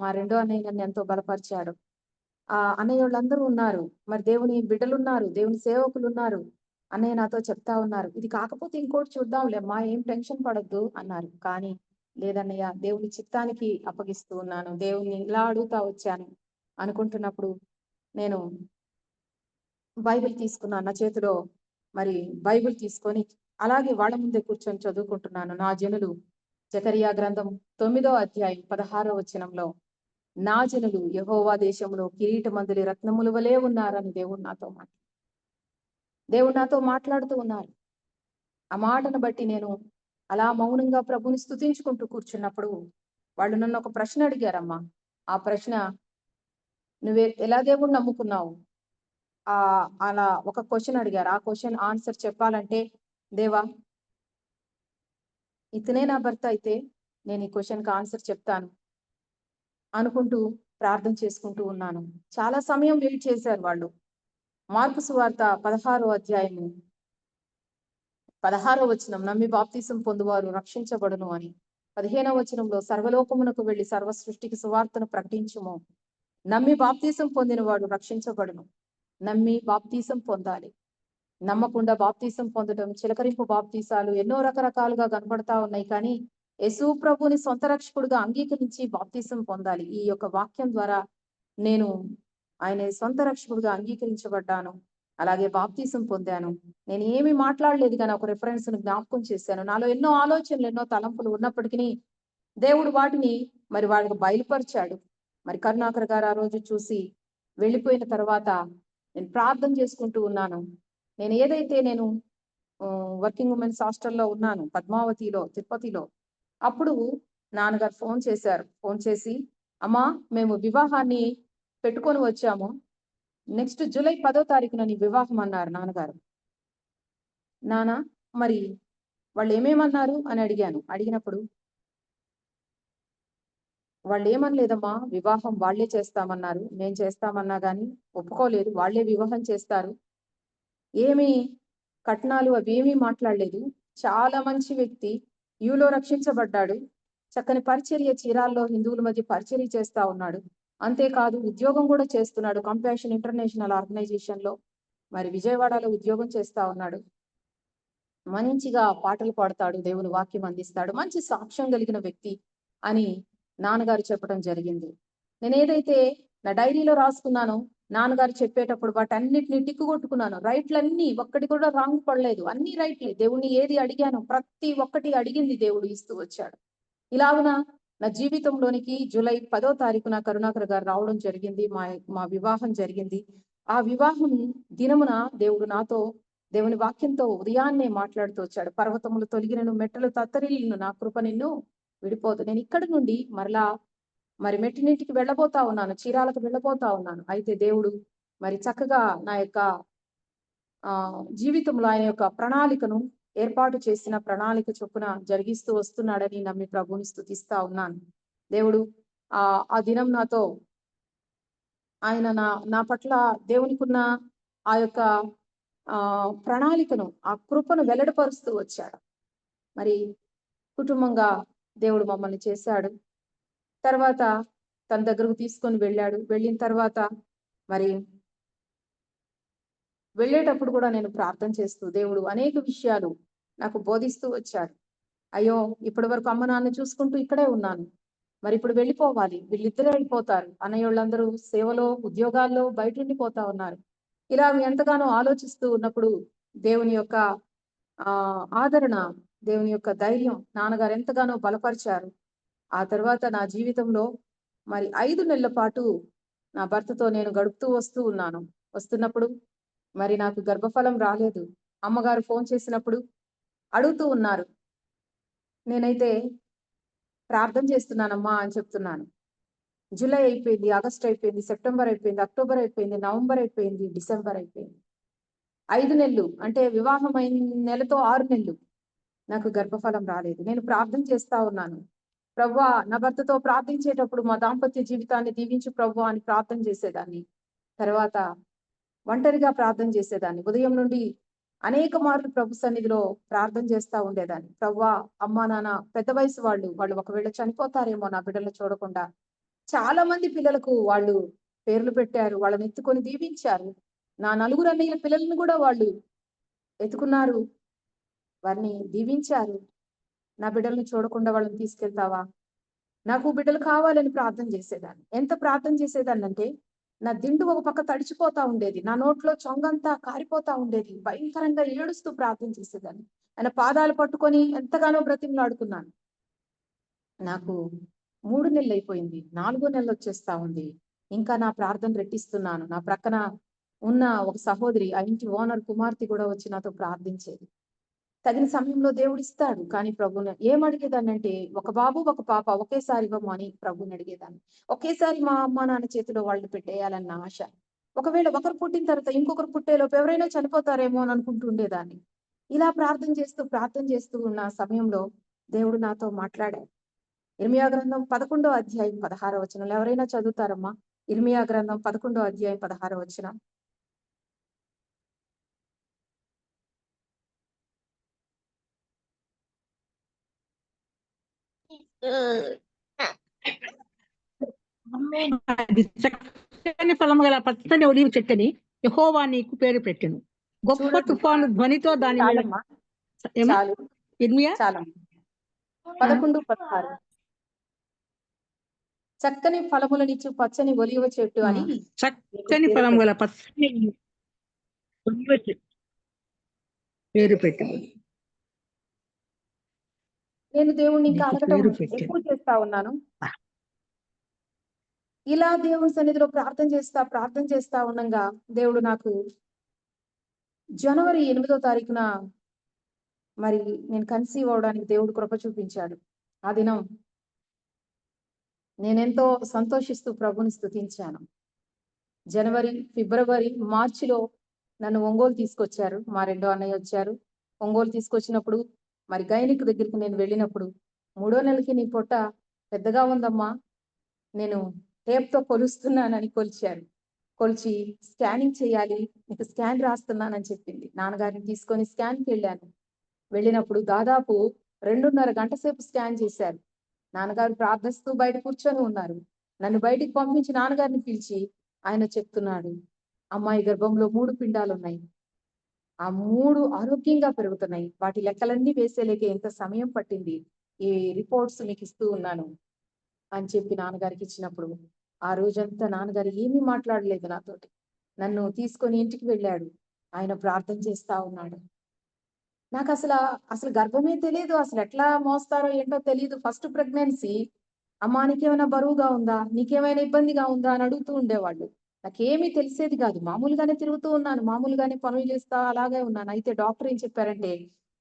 మా రెండో అన్నయ్య నన్ను ఎంతో బలపరిచాడు. అన్నయ్య వాళ్ళందరూ ఉన్నారు, మరి దేవుని బిడ్డలు ఉన్నారు, దేవుని సేవకులు ఉన్నారు. అన్నయ్య నాతో చెప్తా ఉన్నారు, ఇది కాకపోతే ఇంకోటి చూద్దాంలేమ్మా, ఏం టెన్షన్ పడొద్దు అన్నారు. కానీ లేదన్నయ్య, దేవుని చిత్తానికి అప్పగిస్తూ ఉన్నాను. దేవుని ఇలా అడుగుతా వచ్చాను, అనుకుంటున్నప్పుడు నేను బైబిల్ తీసుకున్నాను నా చేతిలో. మరి బైబిల్ తీసుకొని అలాగే వాళ్ళ ముందే కూర్చొని చదువుకుంటున్నాను. నా జనులు జకరియా గ్రంథం 9వ అధ్యాయం 16వ వచనంలో, నా జనులు యెహోవా దేశంలో కిరీటమందులి రత్నముల వలె ఉన్నారని దేవుడు నాతో మాట్లాడుతూ ఉన్నారు. ఆ మాటను బట్టి నేను అలా మౌనంగా ప్రభుని స్తుతించుకుంటూ కూర్చున్నప్పుడు వాళ్ళు నన్ను ఒక ప్రశ్న అడిగారమ్మా. ఆ ప్రశ్న, నువ్వే ఎలా దేవుణ్ణి నమ్ముకున్నావు? అలా ఒక క్వశ్చన్ అడిగారు. ఆ క్వశ్చన్ ఆన్సర్ చెప్పాలంటే, దేవా ఇతనే నా భర్త అయితే నేను ఈ క్వశ్చన్కి ఆన్సర్ చెప్తాను అనుకుంటూ ప్రార్థన చేసుకుంటూ ఉన్నాను. చాలా సమయం వెయిట్ చేశారు వాళ్ళు. మార్కు సువార్త 16వ అధ్యాయము 16వ వచనం, నమ్మి బాప్తీసం పొందువారు రక్షించబడును అని. 15వ వచనంలో, సర్వలోకమునకు వెళ్లి సర్వ సృష్టికి సువార్తను ప్రకటించుము. నమ్మి బాప్తీసం పొందిన వాడు రక్షించబడును. నమ్మి బాప్తీసం పొందాలి. నమ్మకుండా బాప్తీసం పొందడం, చిలకరింపు బాప్తీసాలు ఎన్నో రకరకాలుగా కనబడతా ఉన్నాయి. కానీ యేసు ప్రభుని సొంత రక్షకుడుగా అంగీకరించి బాప్తీసం పొందాలి. ఈ యొక్క వాక్యం ద్వారా నేను ఆయన సొంత రక్షకుడుగా అంగీకరించబడ్డాను. అలాగే బాప్తీసం పొందాను. నేను ఏమి మాట్లాడలేదు, కానీ ఒక రిఫరెన్స్ ను జ్ఞాపకం చేశాను. నాలో ఎన్నో ఆలోచనలు, ఎన్నో తలంపులు ఉన్నప్పటికీ దేవుడు వాటిని మరి వాళ్ళకి బయలుపరిచాడు. మరి కరుణాకర్ గారు ఆ రోజు చూసి వెళ్ళిపోయిన తర్వాత నేను ప్రార్థన చేసుకుంటూ ఉన్నాను. నేను ఏదైతే నేను వర్కింగ్ ఉమెన్స్ హాస్టల్లో ఉన్నాను, పద్మావతిలో, తిరుపతిలో. అప్పుడు నాన్నగారు ఫోన్ చేశారు. ఫోన్ చేసి, అమ్మా మేము వివాహాన్ని పెట్టుకొని వచ్చాము, నెక్స్ట్ జూలై 10వ తారీఖున నీ వివాహం అన్నారు నాన్నగారు. నాన్న మరి వాళ్ళు ఏమేమన్నారు అని అడిగాను. అడిగినప్పుడు వాళ్ళు ఏమనలేదమ్మా, వివాహం వాళ్లే చేస్తామన్నారు. నేను చేస్తామన్నా గాని ఒప్పుకోలేదు. వాళ్లే వివాహం చేస్తారు. ఏమి కట్నాలు అవేమీ మాట్లాడలేదు. చాలా మంచి వ్యక్తి, యూలో రక్షించబడ్డాడు. చక్కని పరిచర్య, చీరాల్లో హిందువుల మధ్య పరిచర్య చేస్తా ఉన్నాడు. అంతేకాదు ఉద్యోగం కూడా చేస్తున్నాడు. కంపాషన్ ఇంటర్నేషనల్ ఆర్గనైజేషన్ లో మరి విజయవాడలో ఉద్యోగం చేస్తా ఉన్నాడు. మంచిగా పాటలు పాడతాడు, దేవుని వాక్యం అందిస్తాడు, మంచి సాక్ష్యం కలిగిన వ్యక్తి అని నాన్నగారు చెప్పడం జరిగింది. నేను ఏదైతే నా డైరీలో రాసుకున్నానో నాన్నగారు చెప్పేటప్పుడు వాటన్నిటిని టిక్కు కొట్టుకున్నాను. రైట్లన్నీ ఒక్కటి కూడా రాంగ్ పడలేదు, అన్ని రైట్లే. దేవుణ్ణి ఏది అడిగాను ప్రతి ఒక్కటి అడిగింది దేవుడు ఇస్తూ వచ్చాడు. ఇలాగున నా జీవితంలోనికి జూలై 10వ తారీఖున కరుణాకర్ గారు రావడం జరిగింది. మా వివాహం జరిగింది. ఆ వివాహం దినమున దేవుడు నాతో దేవుని వాక్యంతో ఉదయాన్నే మాట్లాడుతూ వచ్చాడు. పర్వతములు తొలగినను, మెట్టలు తత్తరిల్లును, నా కృప నిన్ను విడిపోదు. నేను ఇక్కడి నుండి మరలా మరి మెట్టినింటికి వెళ్ళబోతా ఉన్నాను, చీరాలకు వెళ్ళబోతా ఉన్నాను. అయితే దేవుడు మరి చక్కగా నా యొక్క జీవితంలో ఆయన యొక్క ప్రణాళికను ఏర్పాటు చేసిన ప్రణాళిక చొప్పున జరిగిస్తూ వస్తున్నాడని నమ్మి ప్రభుని స్తుతిస్తా ఉన్నాను. దేవుడు ఆ దినం నాతో ఆయన నా పట్ల దేవునికున్న ఆ యొక్క ప్రణాళికను, ఆ కృపను వెల్లడిపరుస్తూ వచ్చాడు. మరి కుటుంబంగా దేవుడు మమ్మల్ని చేశాడు. తర్వాత తన దగ్గరకు తీసుకొని వెళ్ళాడు. వెళ్ళిన తర్వాత మరి వెళ్ళేటప్పుడు కూడా నేను ప్రార్థన చేస్తూ దేవుడు అనేక విషయాలు నాకు బోధిస్తూ వచ్చాడు. అయ్యో ఇప్పటి వరకు అమ్మ నాన్న చూసుకుంటూ ఇక్కడే ఉన్నాను, మరి ఇప్పుడు వెళ్ళిపోవాలి, వీళ్ళిద్దరే వెళ్ళిపోతారు, అన్నయ్యోళ్ళందరూ సేవలో ఉద్యోగాల్లో బయట ఉండిపోతా ఉన్నారు. ఇలా ఎంతగానో ఆలోచిస్తూ ఉన్నప్పుడు దేవుని యొక్క ఆదరణ, దేవుని యొక్క ధైర్యం నాన్నగారు ఎంతగానో బలపరిచారు. ఆ తర్వాత నా జీవితంలో మరి 5 నెలల పాటు నా భర్తతో నేను గడుపుతూ వస్తున్నప్పుడు మరి నాకు గర్భఫలం రాలేదు. అమ్మగారు ఫోన్ చేసినప్పుడు అడుగుతూ ఉన్నారు. నేనైతే ప్రార్థన చేస్తున్నానమ్మా అని చెప్తున్నాను. జూలై అయిపోయింది, ఆగస్ట్ అయిపోయింది, సెప్టెంబర్ అయిపోయింది, అక్టోబర్ అయిపోయింది, నవంబర్ అయిపోయింది, డిసెంబర్ అయిపోయింది. 5 నెలలు అంటే వివాహం అయిన నెలతో 6 నెలలు నాకు గర్భఫలం రాలేదు. నేను ప్రార్థన చేస్తా ఉన్నాను. ప్రభువా, నా భర్తతో ప్రార్థించేటప్పుడు మా దాంపత్య జీవితాన్ని దీవించు ప్రభువా అని ప్రార్థన చేసేదాన్ని. తర్వాత ఒంటరిగా ప్రార్థన చేసేదాన్ని. ఉదయం నుండి అనేక మార్లు ప్రభు సన్నిధిలో ప్రార్థన చేస్తా ఉండేదాన్ని. ప్రభువా, అమ్మా నాన్న పెద్ద వయసు వాళ్ళు ఒకవేళ చనిపోతారేమో నా బిడ్డలను చూడకుండా. చాలా మంది పిల్లలకు వాళ్ళు పేర్లు పెట్టారు, వాళ్ళని ఎత్తుకొని దీవించారు. నా 4 అన్నయ్యల పిల్లలను కూడా వాళ్ళు ఎత్తుకున్నారు, వారిని దీవించారు. నా బిడ్డలను చూడకుండా వాళ్ళని తీసుకెళ్తావా? నాకు బిడ్డలు కావాలని ప్రార్థన చేసేదాన్ని. ఎంత ప్రార్థన చేసేదాన్ని అంటే నా దిండు ఒక పక్క తడిచిపోతా ఉండేది, నా నోట్లో చొంగంతా కారిపోతా ఉండేది, భయంకరంగా ఏడుస్తూ ప్రార్థన చేసేదాన్ని. ఆయన పాదాలు పట్టుకొని ఎంతగానో బ్రతిమలాడుకున్నాను. నాకు 3 నెలలు అయిపోయింది, 4 నెలలు వచ్చేస్తా ఉంది. ఇంకా నా ప్రార్థన రెట్టిస్తున్నాను. నా ప్రక్కన ఉన్న ఒక సహోదరి, ఆ ఇంటి ఓనర్ కుమార్తె కూడా వచ్చి నాతో ప్రార్థించేది. తగిన సమయంలో దేవుడు ఇస్తాడు. కానీ ప్రభుని ఏమడిగేదాన్నంటే, ఒక బాబు ఒక పాప ఒకేసారి ఇవ్వము అని ప్రభుని అడిగేదాన్ని. ఒకేసారి మా అమ్మ నాన్న చేతిలో వాళ్ళు పెట్టేయాలన్న ఆశ. ఒకవేళ ఒకరు పుట్టిన తర్వాత ఇంకొకరు పుట్టేలోపు ఎవరైనా చనిపోతారేమో అని అనుకుంటూ ఉండేదాన్ని. ఇలా ప్రార్థన చేస్తూ ఉన్న సమయంలో దేవుడు నాతో మాట్లాడాడు. ఇర్మియా గ్రంథం 11వ అధ్యాయం 16వ వచనంలో ఎవరైనా చదువుతారమ్మా? ఇర్మియా గ్రంథం 11వ అధ్యాయం 16వ వచనం. అది చక్కని ఫలము గల పచ్చని ఒలీవ చెట్టుని యెహోవా నీకు పేరు పెట్టెను. గొప్ప చూడండి. తుఫాను ధ్వనితో దాని మీద చాలమ్మా, ఏమా? చాలు, ఇర్మియా చాలమ్మా. 11:16 చక్కని ఫలములనిచ్చు పచ్చని ఒలీవ చెట్టు అని నీకు చక్కని పేరు ఫలం పెట్టెను. గల పచ్చని ఒలీవ చెట్టు పేరు పెట్టెను. నేను దేవుణ్ణి ఇంకా నీకు అడగటం పేరు పెట్టెను. ఎక్కువ చేస్తా ఉన్నాను. ఇలా దేవుని సన్నిధిలో ప్రార్థన చేస్తా ఉండగా దేవుడు నాకు జనవరి 8వ తారీఖున మరి నేను కన్సీవ్ అవడానికి దేవుడు కృప చూపించాడు. ఆ దినం నేనెంతో సంతోషిస్తూ ప్రభుని స్తుతించాను. జనవరి, ఫిబ్రవరి, మార్చిలో నన్ను ఒంగోలు తీసుకొచ్చారు. మా రెండో అన్నయ్య వచ్చారు. ఒంగోలు తీసుకొచ్చినప్పుడు మరి గైనిక్ దగ్గరికి నేను వెళ్ళినప్పుడు, 3వ నెలకి నీ పొట్ట పెద్దగా ఉందమ్మా, నేను టేప్తో కొలుస్తున్నానని కొలిచారు. కొలిచి స్కానింగ్ చేయాలి, నీకు స్కాన్ రాస్తున్నానని చెప్పింది. నాన్నగారిని తీసుకొని స్కాన్కి వెళ్ళాను. వెళ్ళినప్పుడు దాదాపు 2:30 గంట సేపు స్కాన్ చేశారు. నాన్నగారు ప్రార్థిస్తూ బయట కూర్చొని ఉన్నారు. నన్ను బయటికి పంపించి నాన్నగారిని పిలిచి ఆయన చెప్తున్నాడు, అమ్మాయి గర్భంలో 3 పిండాలు ఉన్నాయి. ఆ 3 ఆరోగ్యంగా పెరుగుతున్నాయి. వాటి లెక్కలన్నీ వేసేలేకే ఎంత సమయం పట్టింది. ఈ రిపోర్ట్స్ మీకు ఇస్తూ ఉన్నాను అని చెప్పి నాన్నగారికి ఇచ్చినప్పుడు, ఆ రోజంతా నాన్నగారు ఏమీ మాట్లాడలేదు నాతోటి. నన్ను తీసుకొని ఇంటికి వెళ్ళాడు. ఆయన ప్రార్థన చేస్తా ఉన్నాడు. నాకు అసలు గర్భమే తెలియదు. అసలు ఎట్లా మోస్తారో ఏంటో తెలియదు. First pregnancy. అమ్మా నీకేమైనా బరువుగా ఉందా, నీకేమైనా ఇబ్బందిగా ఉందా అని అడుగుతూ ఉండేవాళ్ళు. నాకేమీ తెలిసేది కాదు. మామూలుగానే తిరుగుతూ ఉన్నాను, మామూలుగానే పనులు చేస్తా అలాగే ఉన్నాను. అయితే డాక్టర్ ఏం చెప్పారంటే,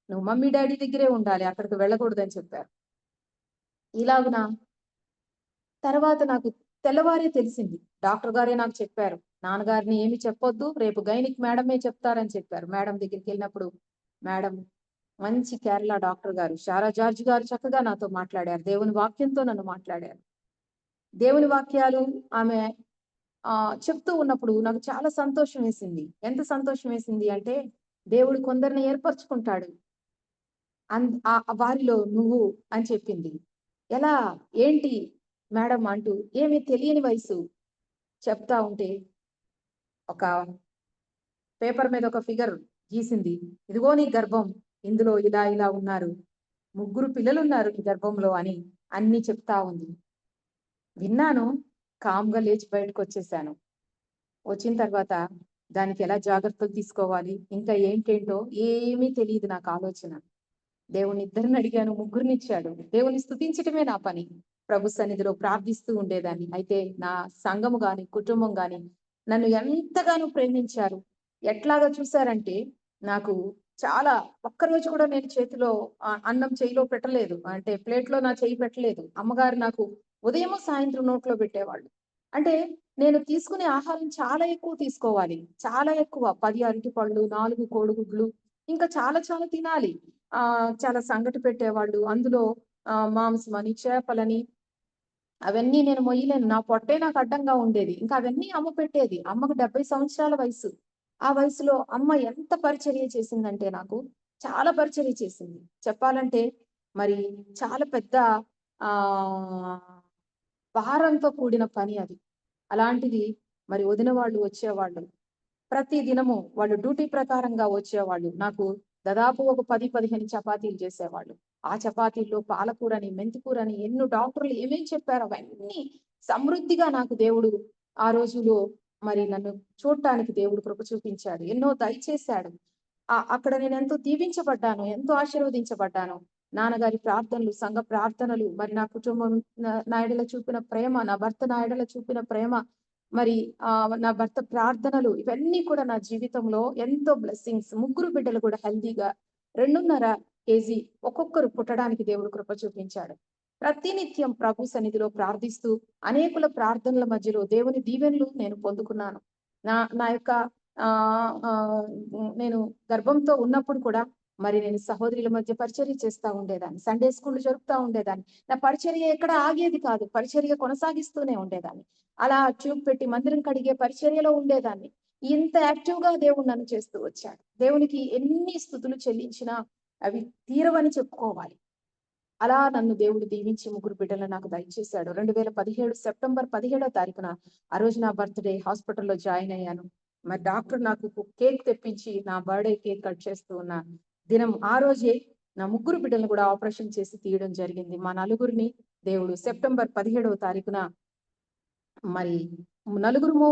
నువ్వు మమ్మీ డాడీ దగ్గరే ఉండాలి, అక్కడికి వెళ్ళకూడదని చెప్పారు. ఇలాగున తర్వాత నాకు తెల్లవారే తెలిసింది. డాక్టర్ గారే నాకు చెప్పారు, నాన్నగారిని ఏమి చెప్పొద్దు, రేపు గైనిక్ మేడమే చెప్తారని చెప్పారు. మేడం దగ్గరికి వెళ్ళినప్పుడు మేడం మంచి కేరళ డాక్టర్ గారు, షారా జార్జ్ గారు చక్కగా నాతో మాట్లాడారు. దేవుని వాక్యంతో నన్ను మాట్లాడారు. దేవుని వాక్యాలు ఆమె చెప్తూ ఉన్నప్పుడు నాకు చాలా సంతోషం వేసింది. ఎంత సంతోషం వేసింది అంటే, దేవుడు కొందరిని ఏర్పరచుకుంటాడు, వారిలో నువ్వు అని చెప్పింది. ఎలా, ఏంటి మేడం అంటూ ఏమీ తెలియని వయసు చెప్తా ఉంటే ఒక పేపర్ మీద ఒక ఫిగర్ గీసింది. ఇదిగో నీ గర్భం, ఇందులో ఇలా ఇలా ఉన్నారు, 3 పిల్లలు ఉన్నారు నీ గర్భంలో అని అన్ని చెప్తా ఉంది. విన్నాను, కామ్గా లేచి బయటకు వచ్చేసాను. వచ్చిన తర్వాత దానికి ఎలా జాగ్రత్తలు తీసుకోవాలి, ఇంకా ఏంటేంటో ఏమీ తెలియదు నాకు ఆలోచన. దేవుని ఇద్దరిని అడిగాను, 3 ఇచ్చాడు. దేవుని స్తుతించటమే నా పని. ప్రభు సన్నిధిలో ప్రార్థిస్తూ ఉండేదాన్ని. అయితే నా సంఘము గాని కుటుంబం గాని నన్ను ఎంతగానో ప్రేమించారు. ఎట్లాగా చూసారంటే, నాకు చాలా ఒక్కరోజు కూడా నేను చేతిలో అన్నం చేయిలో పెట్టలేదు, అంటే ప్లేట్లో నా చేయి పెట్టలేదు. అమ్మగారు నాకు ఉదయం సాయంత్రం నోట్లో పెట్టేవాళ్ళు. అంటే నేను తీసుకునే ఆహారం చాలా ఎక్కువ తీసుకోవాలి, చాలా ఎక్కువ. 10 అరటిపళ్ళు, 4 కోడిగుడ్లు, ఇంకా చాలా చాలా తినాలి. చాలా సంగటి పెట్టేవాళ్ళు. అందులో మాంసమని, చేపలని అవన్నీ నేను మొయ్యలేను. నా పొట్టే నాకు అడ్డంగా ఉండేది. ఇంకా అవన్నీ అమ్మ పెట్టేది. అమ్మకు 70 సంవత్సరాల వయసు. ఆ వయసులో అమ్మ ఎంత పరిచర్య చేసిందంటే నాకు చాలా పరిచర్య చేసింది. చెప్పాలంటే మరి చాలా పెద్ద ఆహ్, భారంతో కూడిన పని అది. అలాంటిది మరి వదిన వాళ్ళు వచ్చేవాళ్ళు. ప్రతి దినము వాళ్ళు డ్యూటీ ప్రకారంగా వచ్చేవాళ్ళు. నాకు దాదాపు ఒక 10, 15 చపాతీలు చేసేవాళ్ళు. ఆ చపాతీల్లో పాలకూరని, మెంతికూరని ఎన్నో డాక్టర్లు ఏమేం చెప్పారో అవన్నీ సమృద్ధిగా నాకు దేవుడు ఆ రోజులో మరి నన్ను చూడటానికి దేవుడు కృప చూపించాడు. ఎన్నో దయచేశాడు. అక్కడ నేను ఎంతో దీవించబడ్డాను, ఎంతో ఆశీర్వదించబడ్డాను. నాన్నగారి ప్రార్థనలు, సంఘ ప్రార్థనలు, మరి నా కుటుంబం నా ఎడల చూపిన ప్రేమ, నా భర్త నా ఎడల చూపిన ప్రేమ, మరి నా భర్త ప్రార్థనలు, ఇవన్నీ కూడా నా జీవితంలో ఎంతో బ్లెస్సింగ్స్. 3 బిడ్డలు కూడా హెల్దీగా 2.5 కేజీ ఒక్కొక్కరు పుట్టడానికి దేవుడు కృప చూపించాడు. ప్రతినిత్యం ప్రభు సన్నిధిలో ప్రార్థిస్తూ అనేకుల ప్రార్థనల మధ్యలో దేవుని దీవెనలు నేను పొందుకున్నాను. నా యొక్క నేను గర్భంతో ఉన్నప్పుడు కూడా మరి నేను సహోదరుల మధ్య పరిచర్య చేస్తా ఉండేదాన్ని. సండే స్కూల్ జరుపుతా ఉండేదాన్ని. నా పరిచర్య ఎక్కడ ఆగేది కాదు. పరిచర్య కొనసాగిస్తూనే ఉండేదాన్ని. అలా ట్యూబ్ పెట్టి మందిరం కడిగే పరిచర్యలో ఉండేదాన్ని. ఇంత యాక్టివ్ గా దేవుడు నన్ను చేస్తూ వచ్చాడు. దేవునికి ఎన్ని స్తుతులు చెల్లించినా అవి తీరవని చెప్పుకోవాలి. అలా నన్ను దేవుడు దీవించి 3 బిడ్డలను నాకు దయచేశాడు. 2017 సెప్టెంబర్ 17వ తారీఖున ఆ రోజు నా బర్త్డే హాస్పిటల్లో జాయిన్ అయ్యాను. మరి డాక్టర్ నాకు కేక్ తెప్పించి నా బర్త్డే కేక్ కట్ చేస్తూ ఉన్న దినం ఆ రోజే నా 3 బిడ్డలను కూడా ఆపరేషన్ చేసి తీయడం జరిగింది. మా నలుగురిని దేవుడు సెప్టెంబర్ 17వ తారీఖున మరి నలుగురుము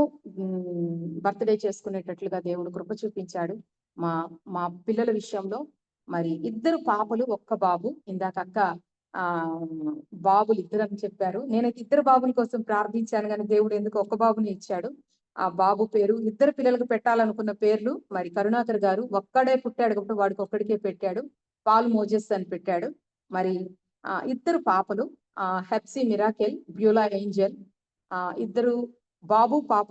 బర్త్డే చేసుకునేటట్లుగా దేవుడు కృప చూపించాడు. మా పిల్లల విషయంలో మరి 2 పాపలు 1 బాబు. ఇందాక అక్క బాబులు 2 అని చెప్పారు. నేనైతే 2 బాబుల కోసం ప్రార్థించాను, కానీ దేవుడు ఎందుకు 1 బాబుని ఇచ్చాడు. ఆ బాబు పేరు 2 పిల్లలకు పెట్టాలనుకున్న పేర్లు మరి కరుణాకర్ గారు ఒక్కడే పుట్టాడు కాబట్టి వాడికి ఒక్కడికే పెట్టాడు. పాల్ మోజెస్ అని పెట్టాడు. మరి 2 పాపలు హెప్సీ మిరాకెల్, బ్యూలా ఏంజల్. 2 బాబు పాప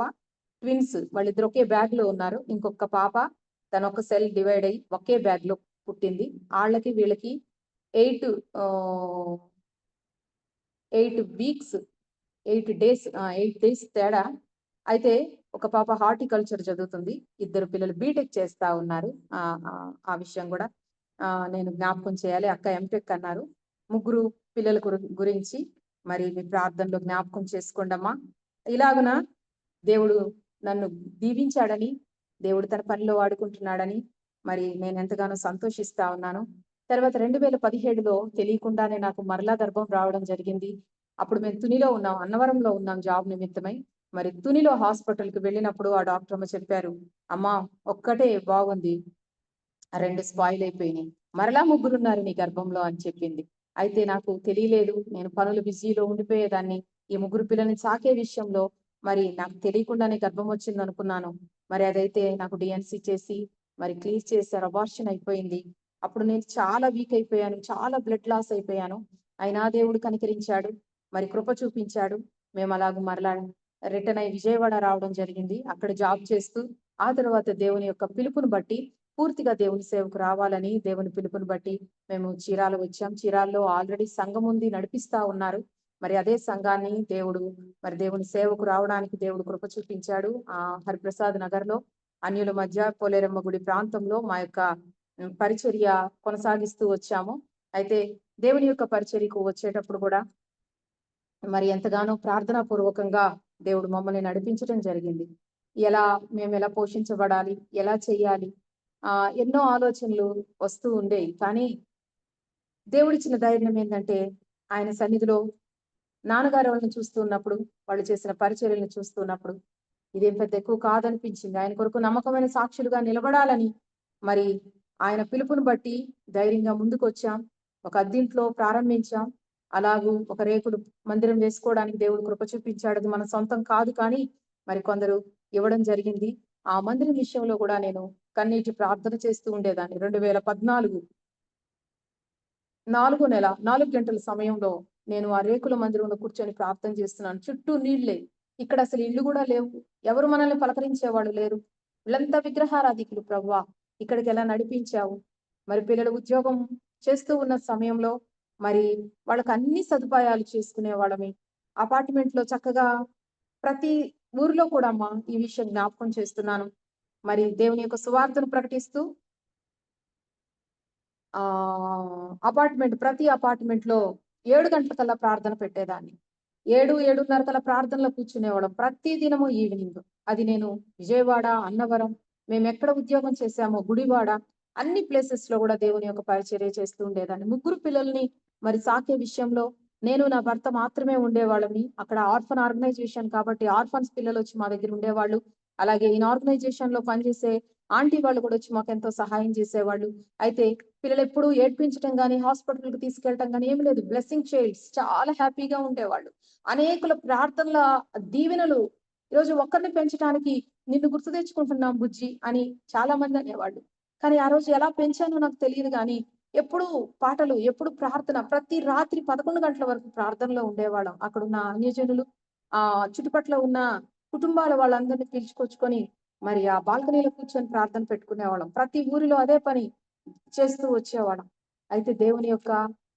ట్విన్స్. వాళ్ళిద్దరు ఒకే బ్యాగ్ లో ఉన్నారు. ఇంకొక పాప తన ఒక సెల్ డివైడ్ అయ్యి ఒకే బ్యాగ్ లో పుట్టింది. వాళ్ళకి వీళ్ళకి 8 వీక్స్ 8 డేస్ తేడా. అయితే ఒక పాప హార్టికల్చర్ చదువుతుంది. 2 పిల్లలు బీటెక్ చేస్తా ఉన్నారు. ఆ విషయం కూడా నేను జ్ఞాపకం చేయాలి. అక్క ఎంటెక్ అన్నారు. 3 పిల్లల గురించి మరి మీ ప్రార్థనలో జ్ఞాపకం చేసుకోండమ్మా. ఇలాగున దేవుడు నన్ను దీవించాడని, దేవుడు తన పనిలో వాడుకుంటున్నాడని మరి నేను ఎంతగానో సంతోషిస్తా ఉన్నాను. తర్వాత 2017లో తెలియకుండానే నాకు మరలా గర్భం రావడం జరిగింది. అప్పుడు మేము తునిలో ఉన్నాం, అన్నవరంలో ఉన్నాం జాబ్ నిమిత్తమై. మరి తునిలో హాస్పిటల్కి వెళ్ళినప్పుడు ఆ డాక్టర్ అమ్మ చెప్పారు, అమ్మా ఒక్కటే బాగుంది, 2 స్పాయిల్ అయిపోయినాయి, మరలా 3 ఉన్నారు నీ గర్భంలో అని చెప్పింది. అయితే నాకు తెలియలేదు. నేను పనులు బిజీలో ఉండిపోయేదాన్ని. ఈ 3 పిల్లల్ని సాకే విషయంలో మరి నాకు తెలియకుండానే గర్భం వచ్చింది అనుకున్నాను. మరి అదైతే నాకు డిఎన్సి చేసి మరి క్లీజ్ చేశారు. అబార్షన్ అయిపోయింది. అప్పుడు నేను చాలా వీక్ అయిపోయాను, చాలా బ్లడ్ లాస్ అయిపోయాను. అయినా దేవుడు కనికరించాడు, మరి కృప చూపించాడు. మేము అలాగ మరలా రిటర్న్ అయ్యి విజయవాడ రావడం జరిగింది. అక్కడ జాబ్ చేస్తూ ఆ తర్వాత దేవుని యొక్క పిలుపును బట్టి పూర్తిగా దేవుని సేవకు రావాలని దేవుని పిలుపుని బట్టి మేము చీరాల వచ్చాం. చీరాల్లో ఆల్రెడీ సంఘం ఉంది, నడిపిస్తా ఉన్నారు. మరి అదే సంఘాన్ని దేవుడు మరి దేవుని సేవకు రావడానికి దేవుడు కృప చూపించాడు. హరిప్రసాద్ నగర్ లో అన్యుల మధ్య పోలేరమ్మ గుడి ప్రాంతంలో మా యొక్క పరిచర్య కొనసాగిస్తూ వచ్చాము. అయితే దేవుని యొక్క పరిచర్యకు వచ్చేటప్పుడు కూడా మరి ఎంతగానో ప్రార్థనా పూర్వకంగా దేవుడు మమ్మల్ని నడిపించడం జరిగింది. మేము ఎలా పోషించబడాలి, ఎలా చెయ్యాలి, ఎన్నో ఆలోచనలు వస్తూ ఉండేవి. కానీ దేవుడిచ్చిన ధైర్యం ఏంటంటే ఆయన సన్నిధిలో నాన్నగారు వాళ్ళని చూస్తున్నప్పుడు, వాళ్ళు చేసిన పరిచర్యలను చూస్తున్నప్పుడు ఇదేం పెద్ద ఎక్కువ కాదనిపించింది. ఆయన కొరకు నమ్మకమైన సాక్షులుగా నిలబడాలని మరి ఆయన పిలుపుని బట్టి ధైర్యంగా ముందుకు వచ్చాం. ఒక అద్దింట్లో ప్రారంభించాం. అలాగూ ఒక రేకులు మందిరం వేసుకోవడానికి దేవుడు కృప చూపించాడు. అది మన సొంతం కాదు, కానీ మరి కొందరు ఇవ్వడం జరిగింది. ఆ మందిరం విషయంలో కూడా నేను కన్నీటి ప్రార్థన చేస్తూ ఉండేదాన్ని. 2014 4వ నెల 4 గంటల సమయంలో నేను ఆ రేకుల మందిరంలో కూర్చొని ప్రార్థన చేస్తున్నాను. చుట్టూ నీళ్లే, ఇక్కడ అసలు ఇల్లు కూడా లేవు, ఎవరు మనల్ని పలకరించేవాళ్ళు లేరు. వీళ్ళంతా విగ్రహారాధికులు. ప్రభువా ఇక్కడికి ఎలా నడిపించావు. మరి పిల్లలు ఉద్యోగం చేస్తూ ఉన్న సమయంలో మరి వాళ్ళకి అన్ని సదుపాయాలు చేసుకునే వాళ్ళమి. అపార్ట్మెంట్ లో చక్కగా ప్రతి ఊరిలో కూడా అమ్మా ఈ విషయం జ్ఞాపకం చేస్తున్నాను. మరి దేవుని యొక్క సువార్తను ప్రకటిస్తూ ప్రతి అపార్ట్మెంట్ లో 7 గంటలకల్లా ప్రార్థన పెట్టేదాన్ని. 7-7:30 కల్లా ప్రార్థనలో కూర్చునేవాళ్ళం ప్రతి దినము ఈవినింగ్. అది నేను విజయవాడ, అన్నవరం, మేము ఎక్కడ ఉద్యోగం చేశామో గుడివాడ అన్ని ప్లేసెస్ లో కూడా దేవుని యొక్క పరిచర్య చేస్తూ ఉండేదాన్ని. 3 పిల్లల్ని మరి సాకే విషయంలో నేను నా భర్త మాత్రమే ఉండేవాళ్ళమి. అక్కడ ఆర్ఫన్ ఆర్గనైజేషన్ కాబట్టి ఆర్ఫన్స్ పిల్లలు వచ్చి మా దగ్గర ఉండేవాళ్ళు. అలాగే ఈ ఆర్గనైజేషన్ లో పనిచేసే ఆంటీ వాళ్ళు కూడా వచ్చి మాకు ఎంతో సహాయం చేసేవాళ్ళు. అయితే పిల్లలు ఎప్పుడు ఏడ్పించడం గానీ, హాస్పిటల్ కి తీసుకెళ్ళటం గానీ ఏమి లేదు. బ్లెస్సింగ్ చైల్డ్స్ చాలా హ్యాపీగా ఉండేవాళ్ళు. అనేకుల ప్రార్థనల దీవెనలు. ఈరోజు ఒక్కరిని పెంచడానికి నిన్ను గుర్తు తెచ్చుకుంటున్నాం బుజ్జి అని చాలా మంది అనేవాళ్ళు. కానీ ఆ రోజు ఎలా పెంచానో నాకు తెలియదు కానీ ఎప్పుడు పాటలు, ఎప్పుడు ప్రార్థన, ప్రతి రాత్రి 11 గంటల వరకు ప్రార్థనలో ఉండేవాళ్ళం. అక్కడున్న అన్యజనులు, చుట్టుపక్కల ఉన్న కుటుంబాల వాళ్ళందరినీ పిలుచుకొచ్చుకొని మరి ఆ బాల్కనీలో కూర్చొని ప్రార్థన పెట్టుకునేవాళ్ళం. ప్రతి ఊరిలో అదే పని చేస్తూ వచ్చేవాళ్ళం. అయితే దేవుని యొక్క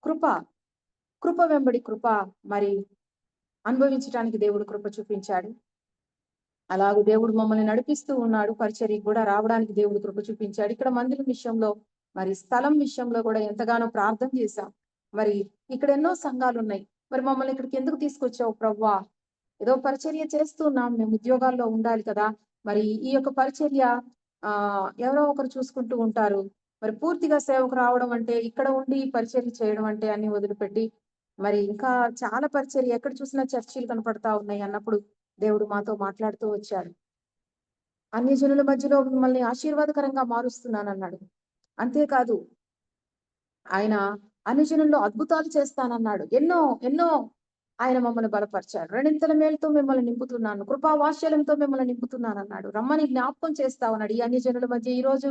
కృప, కృప వెంబడి కృప మరి అనుభవించడానికి దేవుడు కృప చూపించాడు. అలాగే దేవుడు మమ్మల్ని నడిపిస్తూ ఉన్నాడు. పరిచర్యకు కూడా రావడానికి దేవుడు కృప చూపించాడు. ఇక్కడ మందిరం విషయంలో మరి స్థలం విషయంలో కూడా ఎంతగానో ప్రార్థన చేశాం. మరి ఇక్కడ ఎన్నో సంఘాలు ఉన్నాయి. మరి మమ్మల్ని ఇక్కడికి ఎందుకు తీసుకొచ్చావు ప్రభువా? ఏదో పరిచర్య చేస్తున్నాం, మేము ఉద్యోగాల్లో ఉండాలి కదా. మరి ఈ యొక్క పరిచర్య ఎవరో ఒకరు చూసుకుంటూ ఉంటారు. మరి పూర్తిగా సేవకు రావడం అంటే, ఇక్కడ ఉండి పరిచర్య చేయడం అంటే అన్ని వదిలిపెట్టి మరి ఇంకా చాలా పరిచర్య ఎక్కడ చూసినా చర్చిలు కనపడతా ఉన్నాయి అన్నప్పుడు దేవుడు మాతో మాట్లాడుతూ వచ్చాడు. అన్ని జనుల మధ్యలో మిమ్మల్ని ఆశీర్వాదకరంగా మారుస్తున్నానన్నాడు. అంతేకాదు ఆయన అన్ని జనుల్లో అద్భుతాలు చేస్తానన్నాడు. ఎన్నో ఎన్నో ఆయన మమ్మల్ని బలపరిచాడు. రెండింతల మేలుతో మిమ్మల్ని నింపుతున్నాను, కృపావాశ్చర్యంతో మిమ్మల్ని నింపుతున్నానన్నాడు. రమ్మని జ్ఞాపకం చేస్తామన్నాడు. ఈ అన్ని జనుల మధ్య ఈ రోజు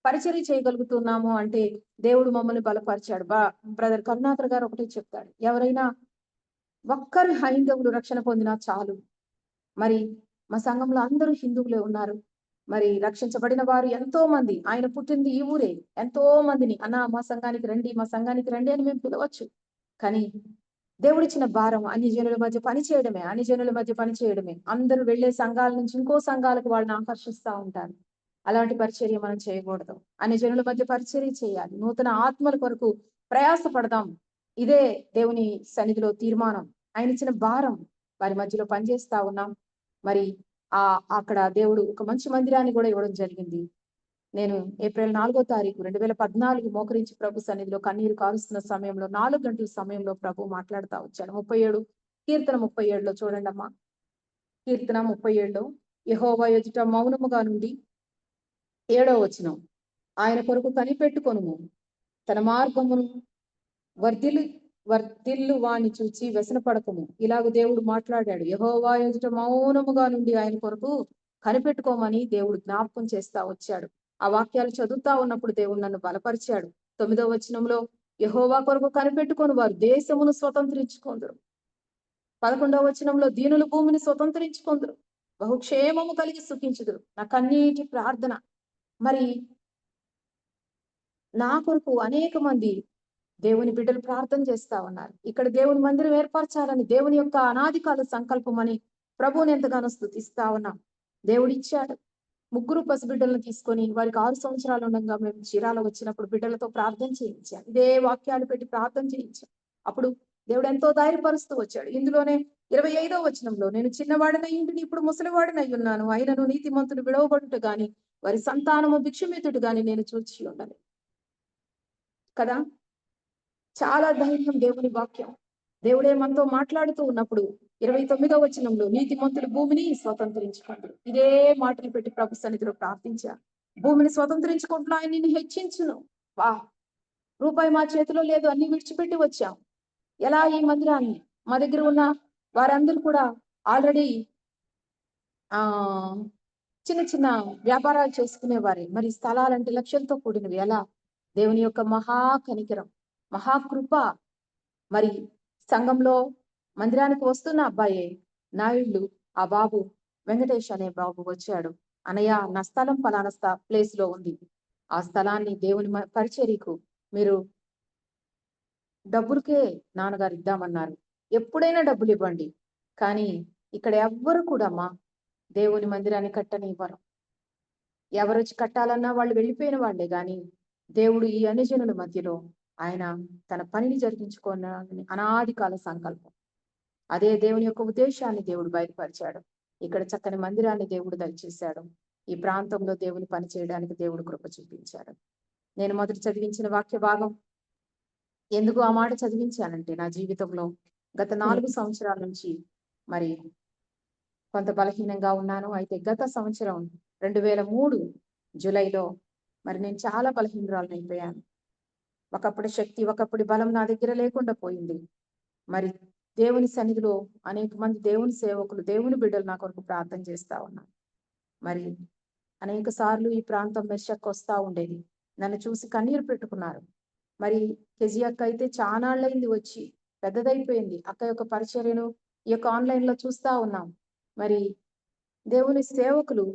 పరిచర్య చేయగలుగుతున్నాము అంటే దేవుడు మమ్మల్ని బలపరిచాడు. బ్రదర్ కరుణాకర్ గారు ఒకటే చెప్తాడు, ఎవరైనా ఒక్కరు హైందవులు రక్షణ పొందినా చాలు. మరి మా సంఘంలో అందరూ హిందువులే ఉన్నారు. మరి రక్షించబడిన వారు ఎంతో మంది. ఆయన పుట్టింది ఈ ఊరే. ఎంతో మందిని మా సంఘానికి రండి, మా సంఘానికి రండి అని మేము పిలవచ్చు. కానీ దేవుడిచ్చిన భారం అన్ని జనుల మధ్య పని చేయడమే, అన్ని జనుల మధ్య పని చేయడమే. అందరూ వెళ్లే సంఘాల నుంచి ఇంకో సంఘాలకు వాళ్ళని ఆకర్షిస్తా ఉంటారు. అలాంటి పరిచర్య మనం చేయకూడదు. అన్ని జనుల మధ్య పరిచర్య చేయాలి. నూతన ఆత్మల కొరకు ప్రయాస పడదాం. ఇదే దేవుని సన్నిధిలో తీర్మానం. ఆయన ఇచ్చిన భారం వారి మధ్యలో పనిచేస్తా ఉన్నాం. మరి అక్కడ దేవుడు ఒక మంచి మందిరాన్ని కూడా ఇవ్వడం జరిగింది. నేను ఏప్రిల్ 4వ తారీఖు 2014 మోకరించి ప్రభు సన్నిధిలో కన్నీరు కారుస్తున్న సమయంలో 4 గంటల సమయంలో ప్రభు మాట్లాడుతా వచ్చాడు. 37 కీర్తన 37లో చూడండి అమ్మా. కీర్తన 37లో యెహోవా ఎదుట మౌనముగా నుండి 7వ వచనం, ఆయన కొరకు కనిపెట్టుకొనుము, తన మార్గమును వర్ధిల్లు వాణ్ణి చూచి వ్యసనపడకము. ఇలాగ దేవుడు మాట్లాడాడు. యెహోవా ఎదుట మౌనముగా నుండి ఆయన కొరకు కనిపెట్టుకోమని దేవుడు జ్ఞాపకం చేస్తా వచ్చాడు. ఆ వాక్యాలు చదువుతా ఉన్నప్పుడు దేవుడు నన్ను బలపరిచాడు. 9వ వచనంలో యెహోవా కొరకు కనిపెట్టుకొని వారు దేశమును స్వతంత్రించుకొందురు. 11వ వచనంలో దీనులు భూమిని స్వతంత్రించుకొందురు, బహుక్షేమము కలిగి సుఖించుదురు. నా కన్నీటి ప్రార్థన. మరి నా కొరకు అనేక మంది దేవుని బిడ్డలు ప్రార్థన చేస్తా ఉన్నారు. ఇక్కడ దేవుని మందిరం ఏర్పరచాలని దేవుని యొక్క అనాది కాల సంకల్పం అని ప్రభువుని ఎంతగానో స్తుతిస్తా ఉన్నాం. దేవుడు ఇచ్చాడు. 3 పసిబిడ్డలను తీసుకొని వారికి 6 సంవత్సరాలు ఉండగా మేము చీరాల వచ్చినప్పుడు బిడ్డలతో ప్రార్థన చేయించాం. ఇదే వాక్యాలు పెట్టి ప్రార్థన చేయించాం. అప్పుడు దేవుడు ఎంతో ధైర్యపరుస్తూ వచ్చాడు. ఇందులోనే 25వ వచనంలో నేను చిన్నవాడినై ఇంటిని ఇప్పుడు ముసలివాడినై ఉన్నాను, అయినను నీతిమంతుడు విడవబడుట గాని వారి సంతానము భిక్షమెత్తుడు గాని నేను చూచి ఉండను కదా. చాలా ధైర్యం దేవుని వాక్యం. దేవుడే మనతో మాట్లాడుతూ ఉన్నప్పుడు 29వ వచనంలో నీతిమంతులు భూమిని స్వతంత్రించుకుంటారు. ఇదే మాటలు పెట్టి ప్రభు సన్నిధిలో ప్రార్థించారు. భూమిని స్వతంత్రించుకుంటున్నా ఆయన నిన్ను హెచ్చించును. రూపాయి మా చేతిలో లేదు, అన్ని విడిచిపెట్టి వచ్చాం. ఎలా ఈ మందిరాన్ని మా దగ్గర ఉన్న వారందరూ కూడా ఆల్రెడీ చిన్న చిన్న వ్యాపారాలు చేసుకునేవారే. మరి స్థలాలంటే లక్ష్యంతో కూడినవి. ఎలా దేవుని యొక్క మహా కనికరం, మహాకృప. మరి సంఘంలో మందిరానికి వస్తున్న అబ్బాయే నా ఇల్లు, ఆ బాబు వెంకటేష్ అనే బాబు వచ్చాడు. అనయ్య నా స్థలం పలానా ప్లేస్ లో ఉంది, ఆ స్థలాన్ని దేవుని పరిచర్యకు మీరు డబ్బులకే నాన్నగారు ఇద్దామన్నారు. ఎప్పుడైనా డబ్బులు ఇవ్వండి, కానీ ఇక్కడ ఎవ్వరు కూడా దేవుని మందిరాన్ని కట్టనివ్వరు. ఎవరొచ్చి కట్టాలన్నా వాళ్ళు వెళ్ళిపోయిన వాళ్ళే. గాని దేవుడు ఈ అన్యజనుల మధ్యలో ఆయన తన పనిని జరిగించుకోవాలని అనాది కాల సంకల్పం. అదే దేవుని యొక్క ఉద్దేశాన్ని దేవుడు బయలుపరిచాడు. ఇక్కడ చక్కని మందిరాన్ని దేవుడు దయచేశాడు. ఈ ప్రాంతంలో దేవుని పని చేయడానికి దేవుడు కృప చూపించాడు. నేను మొదట చదివించిన వాక్య భాగం ఎందుకు ఆ మాట చదివించానంటే, నా జీవితంలో గత 4 సంవత్సరాల నుంచి మరి కొంత బలహీనంగా ఉన్నాను. అయితే గత సంవత్సరం 2003 జూలైలో మరి నేను చాలా బలహీనురాలనైపోయాను. ఒకప్పుడు శక్తి, ఒకప్పుడు బలం నా దగ్గర లేకుండా పోయింది. మరి దేవుని సన్నిధిలో అనేక మంది దేవుని సేవకులు, దేవుని బిడ్డలు నా కొరకు ప్రార్థన చేస్తా ఉన్నారు. మరి అనేక సార్లు ఈ ప్రాంతం మెషక్ వస్తా ఉండేది. నన్ను చూసి కన్నీరు పెట్టుకున్నారు. మరి కెజి అక్క అయితే చానాళ్ళైంది వచ్చి, పెద్దదైపోయింది. అక్క యొక్క పరిచర్యను ఈ యొక్క ఆన్లైన్ లో చూస్తా ఉన్నాం. మరి దేవుని సేవకులు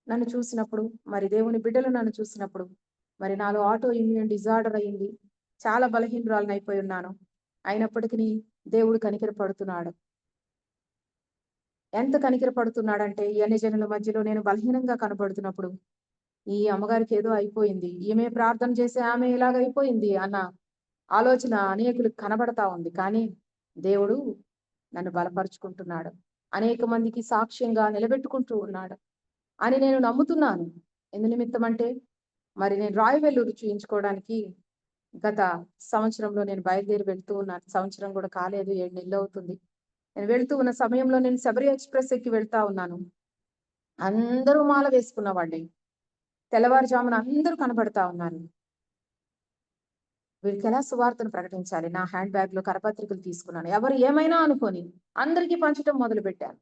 నన్ను చూసినప్పుడు, మరి దేవుని బిడ్డలు నన్ను చూసినప్పుడు, మరి నాలో ఆటో ఇమ్యూన్ డిజార్డర్ అయింది. చాలా బలహీనురాలను అయిపోయి ఉన్నాను. అయినప్పటికీ దేవుడు కనికర పడుతున్నాడు. ఎంత కనికర పడుతున్నాడంటే, ఈ అన్ని జనుల మధ్యలో నేను బలహీనంగా కనబడుతున్నప్పుడు, ఈ అమ్మగారికి ఏదో అయిపోయింది, ఈమె ప్రార్థన చేసి ఆమె ఇలాగ అయిపోయింది అన్న ఆలోచన అనేకులకు కనబడతా ఉంది. కానీ దేవుడు నన్ను బలపరుచుకుంటున్నాడు, అనేక మందికి సాక్ష్యంగా నిలబెట్టుకుంటూ ఉన్నాడు అని నేను నమ్ముతున్నాను. ఎందు నిమిత్తం అంటే, మరి నేను రాయవెల్లూరు చూయించుకోవడానికి గత సంవత్సరంలో నేను బయలుదేరి వెళ్తూ ఉన్నాను. సంవత్సరం కూడా కాలేదు, 7 నెలలు అవుతుంది. నేను వెళ్తూ ఉన్న సమయంలో నేను శబరి ఎక్స్ప్రెస్ ఎక్కి వెళ్తా ఉన్నాను. అందరూ మాల వేసుకున్న వాళ్ళే, తెల్లవారుజామున అందరూ కనబడతా ఉన్నారు. వీళ్ళకి ఎలా సువార్తను ప్రకటించాలి? నా హ్యాండ్ బ్యాగ్ లో కరపత్రికలు తీసుకున్నాను. ఎవరు ఏమైనా అనుకొని అందరికీ పంచడం మొదలు పెట్టాను.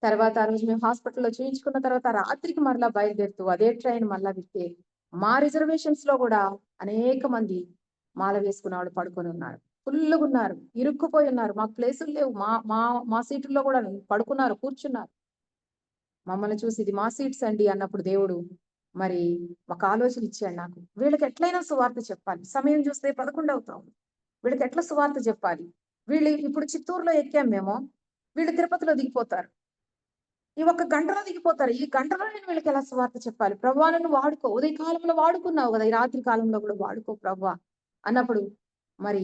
తర్వాత ఆ రోజు మేము హాస్పిటల్లో చూయించుకున్న తర్వాత రాత్రికి మరలా బయలుదేరుతూ అదే ట్రైన్ మళ్ళా విత్తే మా రిజర్వేషన్స్ లో కూడా అనేక మంది మాల వేసుకున్న వాళ్ళు పడుకొని ఉన్నారు. ఫుల్లుగా ఉన్నారు, ఇరుక్కుపోయి ఉన్నారు. మాకు ప్లేసులు లేవు. మా మా మా సీటుల్లో కూడా పడుకున్నారు, కూర్చున్నారు. మమ్మల్ని చూసి ఇది మా సీట్స్ అండి అన్నప్పుడు దేవుడు మరి ఒక ఆలోచన ఇచ్చాడు నాకు. వీళ్ళకి ఎట్లయినా సువార్త చెప్పాలి. సమయం చూస్తే 11 అవుతాం. వీళ్ళకి ఎట్లా సువార్త చెప్పాలి? వీళ్ళు ఇప్పుడు చిత్తూరులో ఎక్కాం మేము, వీళ్ళు తిరుపతిలో దిగిపోతారు. ఈ 1 గంటలో దిగిపోతారు. ఈ గంటలో నేను వీళ్ళకి ఎలా సువార్త చెప్పాలి? ప్రభువా నన్ను వాడుకో. ఉదయ కాలంలో వాడుకున్నావు కదా, ఈ రాత్రి కాలంలో కూడా వాడుకో ప్రభువా అన్నప్పుడు, మరి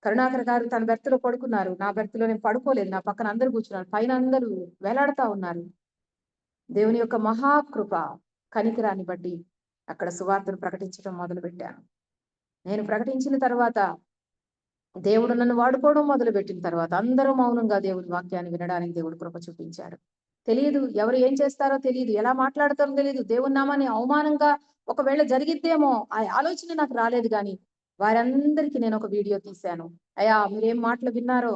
కరుణాకర్ గారు తన బెర్త్లో పడుకున్నారు. నా బెర్త్లో నేను పడుకోలేదు. నా పక్కన అందరూ కూర్చున్నారు. పైన అందరూ వేలాడుతా ఉన్నారు. దేవుని యొక్క మహాకృప, కనికరాన్ని బట్టి అక్కడ సువార్తను ప్రకటించడం మొదలు పెట్టాను. నేను ప్రకటించిన తర్వాత, దేవుడు నన్ను వాడుకోవడం మొదలు పెట్టిన తర్వాత అందరూ మౌనంగా దేవుని వాక్యాన్ని వినడానికి దేవుడు కృప చూపించాడు. తెలియదు, ఎవరు ఏం చేస్తారో తెలియదు, ఎలా మాట్లాడతారో తెలియదు. దేవుని నామాన్ని అవమానంగా ఒకవేళ జరిగిద్దేమో ఆ ఆలోచన నాకు రాలేదు. కానీ వారందరికీ నేను ఒక వీడియో తీశాను. అయ్యా, మీరేం మాటలు విన్నారో,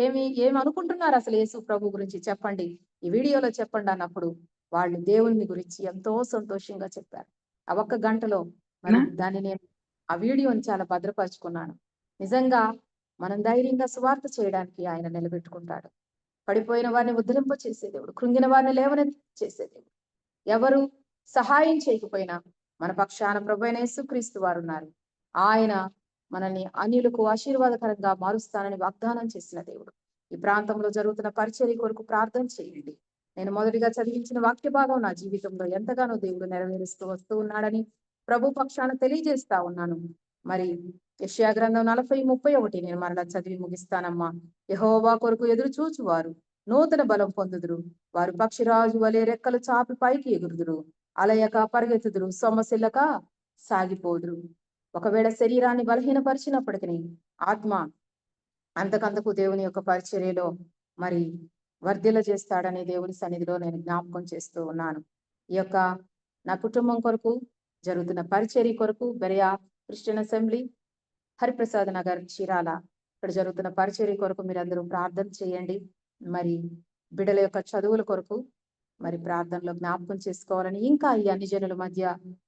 ఏమి అనుకుంటున్నారు అసలు యేసు ప్రభు గురించి చెప్పండి, ఈ వీడియోలో చెప్పండి అన్నప్పుడు వాళ్ళు దేవుని గురించి ఎంతో సంతోషంగా చెప్పారు. ఆ 1 గంటలో మరి దాన్ని నేను ఆ వీడియోని చాలా భద్రపరుచుకున్నాను. నిజంగా మనం ధైర్యంగా సువార్త చేయడానికి ఆయన నిలబెట్టుకుంటాడు. పడిపోయిన వారిని ఉద్ధరింప చేసే దేవుడు, కృంగిన వారిని లేవనెత్తి చేసే దేవుడు. ఎవరు సహాయం చేయకపోయినా మన పక్షాన ప్రభువైన యేసుక్రీస్తు వారు ఉన్నారు. ఆయన మనల్ని అన్యులకు ఆశీర్వాదకరంగా మారుస్తానని వాగ్దానం చేసిన దేవుడు. ఈ ప్రాంతంలో జరుగుతున్న పరిచర్య కొరకు ప్రార్థన చేయండి. నేను మొదటిగా చదివించిన వాక్య భాగం నా జీవితంలో ఎంతగానో దేవుడు నెరవేరుస్తూ వస్తూ ఉన్నాడని ప్రభు పక్షాన తెలియజేస్తా ఉన్నాను. మరి యెషయా గ్రంథం 40:31 నేను మరలా చదివి ముగిస్తానమ్మా. యెహోవా కొరకు ఎదురు చూచువారు నూతన బలం పొందుదురు. వారు పక్షిరాజు వలె రెక్కలు చాపి పైకి ఎగురుదురు. అలయక పరిగెత్తుదురు, సొమ్మసిల్లక సాగిపోదురు. ఒకవేళ శరీరాన్ని బలహీనపరిచినప్పటికీ ఆత్మ అంతకంతకు దేవుని యొక్క పరిచర్యలో మరి వర్ధిల్ల చేస్తాడని దేవుని సన్నిధిలో నేను జ్ఞాపకం చేస్తూ ఉన్నాను. ఈ యొక్క నా కుటుంబం కొరకు జరుగుతున్న పరిచర్య కొరకు Beriah Christian assembly, Hariprasad Nagar, Chirala ఇక్కడ జరుగుతున్న పరిచర్య కొరకు మీరందరూ ప్రార్థన చేయండి. మరి బిడ్డల యొక్క చదువుల కొరకు మరి ప్రార్థనలో జ్ఞాపకం చేసుకోవాలని, ఇంకా ఈ అన్ని జనుల మధ్య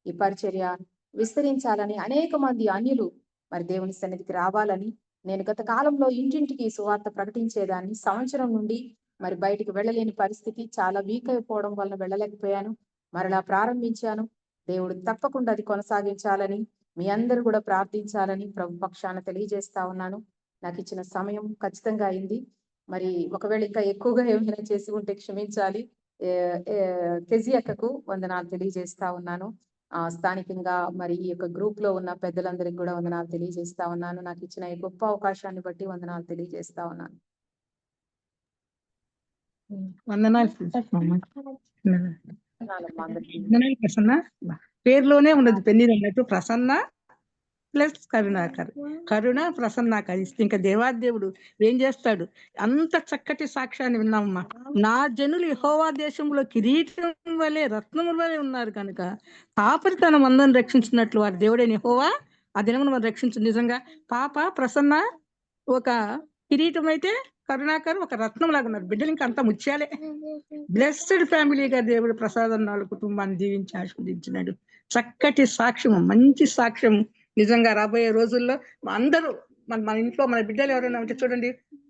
ఈ పరిచర్య విస్తరించాలని, అనేక మంది అన్యులు మరి దేవుని సన్నిధికి రావాలని, నేను గత కాలంలో ఇంటింటికి సువార్త ప్రకటించేదాన్ని. సంవత్సరం నుండి మరి బయటికి వెళ్ళలేని పరిస్థితి, చాలా వీక్ అయిపోవడం వలన వెళ్ళలేకపోయాను. మరలా ప్రారంభించాను. దేవుడు తప్పకుండా అది కొనసాగించాలని, మీ అందరూ కూడా ప్రార్థించాలని ప్రభు పక్షాన తెలియజేస్తా ఉన్నాను. నాకు ఇచ్చిన సమయం ఖచ్చితంగా అయింది. మరి ఒకవేళ ఇంకా ఎక్కువగా ఏమైనా చేసి ఉంటే క్షమించాలి. కెజి అక్కకు వందనాలు తెలియజేస్తా ఉన్నాను. స్థానికంగా మరి ఈ యొక్క గ్రూప్ లో ఉన్న పెద్దలందరికీ కూడా వందనాలు తెలియజేస్తా ఉన్నాను. నాకు ఇచ్చిన ఈ గొప్ప అవకాశాన్ని బట్టి వందనాలు తెలియజేస్తా ఉన్నాను. వందనాలు. వందనాలు ప్రసన్న. పేరులోనే ఉన్నది పెన్నీరు అన్నట్టు ప్రసన్న ప్లస్ కరుణాకర్. కరుణ ప్రసన్నాకర్ ఇస్తే ఇంకా దేవాదేవుడు ఏం చేస్తాడు? అంత చక్కటి సాక్ష్యాన్ని విన్నామమ్మా. నా జనులు యెహోవా దేశంలో కిరీటం వలె రత్నముల వలె ఉన్నారు కనుక కాపరితనం అందరిని రక్షించినట్లు వారి దేవుడైన యెహోవా ఆ దినమును మనం రక్షించు. నిజంగా పాప ప్రసన్న ఒక కిరీటం అయితే కరుణాకర్ ఒక రత్నం లాగా ఉన్నారు. బిడ్డలు ఇంకా అంత ముత్యాలే. బ్లెస్డ్ ఫ్యామిలీగా దేవుడు ప్రసాదం వాళ్ళ కుటుంబాన్ని దీవించి ఆస్వాదించినాడు. చక్కటి సాక్ష్యం, మంచి సాక్ష్యం. నిజంగా రాబోయే రోజుల్లో అందరూ మన ఇంట్లో మన బిడ్డలు ఎవరైనా ఉంటే చూడండి,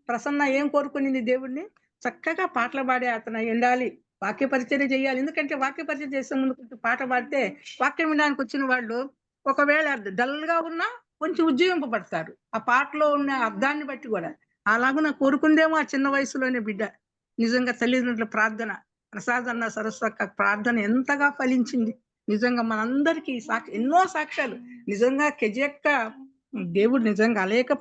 ప్రసన్న ఏం కోరుకునింది దేవుడిని? చక్కగా పాటలు పాడే అతను ఉండాలి, వాక్య పరిచర్య చేయాలి. ఎందుకంటే వాక్య పరిచర్య చేసే ముందు కొంచెం పాట పాడితే వాక్యం వినడానికి వచ్చిన వాళ్ళు ఒకవేళ డల్ గా ఉన్నా కొంచెం ఉజ్జీవింపబడతారు ఆ పాటలో ఉన్న అర్థాన్ని బట్టి కూడా. అలాగ కోరుకుందేమో ఆ చిన్న వయసులోనే బిడ్డ. నిజంగా తల్లిదండ్రుల ప్రార్థన, ప్రసాదన్న సరస్వక్క ప్రార్థన ఎంతగా ఫలించింది. నిజంగా మనందరికీ ఎన్నో సాక్ష్యాలు. నిజంగా కెజెక్క దేవుడు నిజంగా అనేక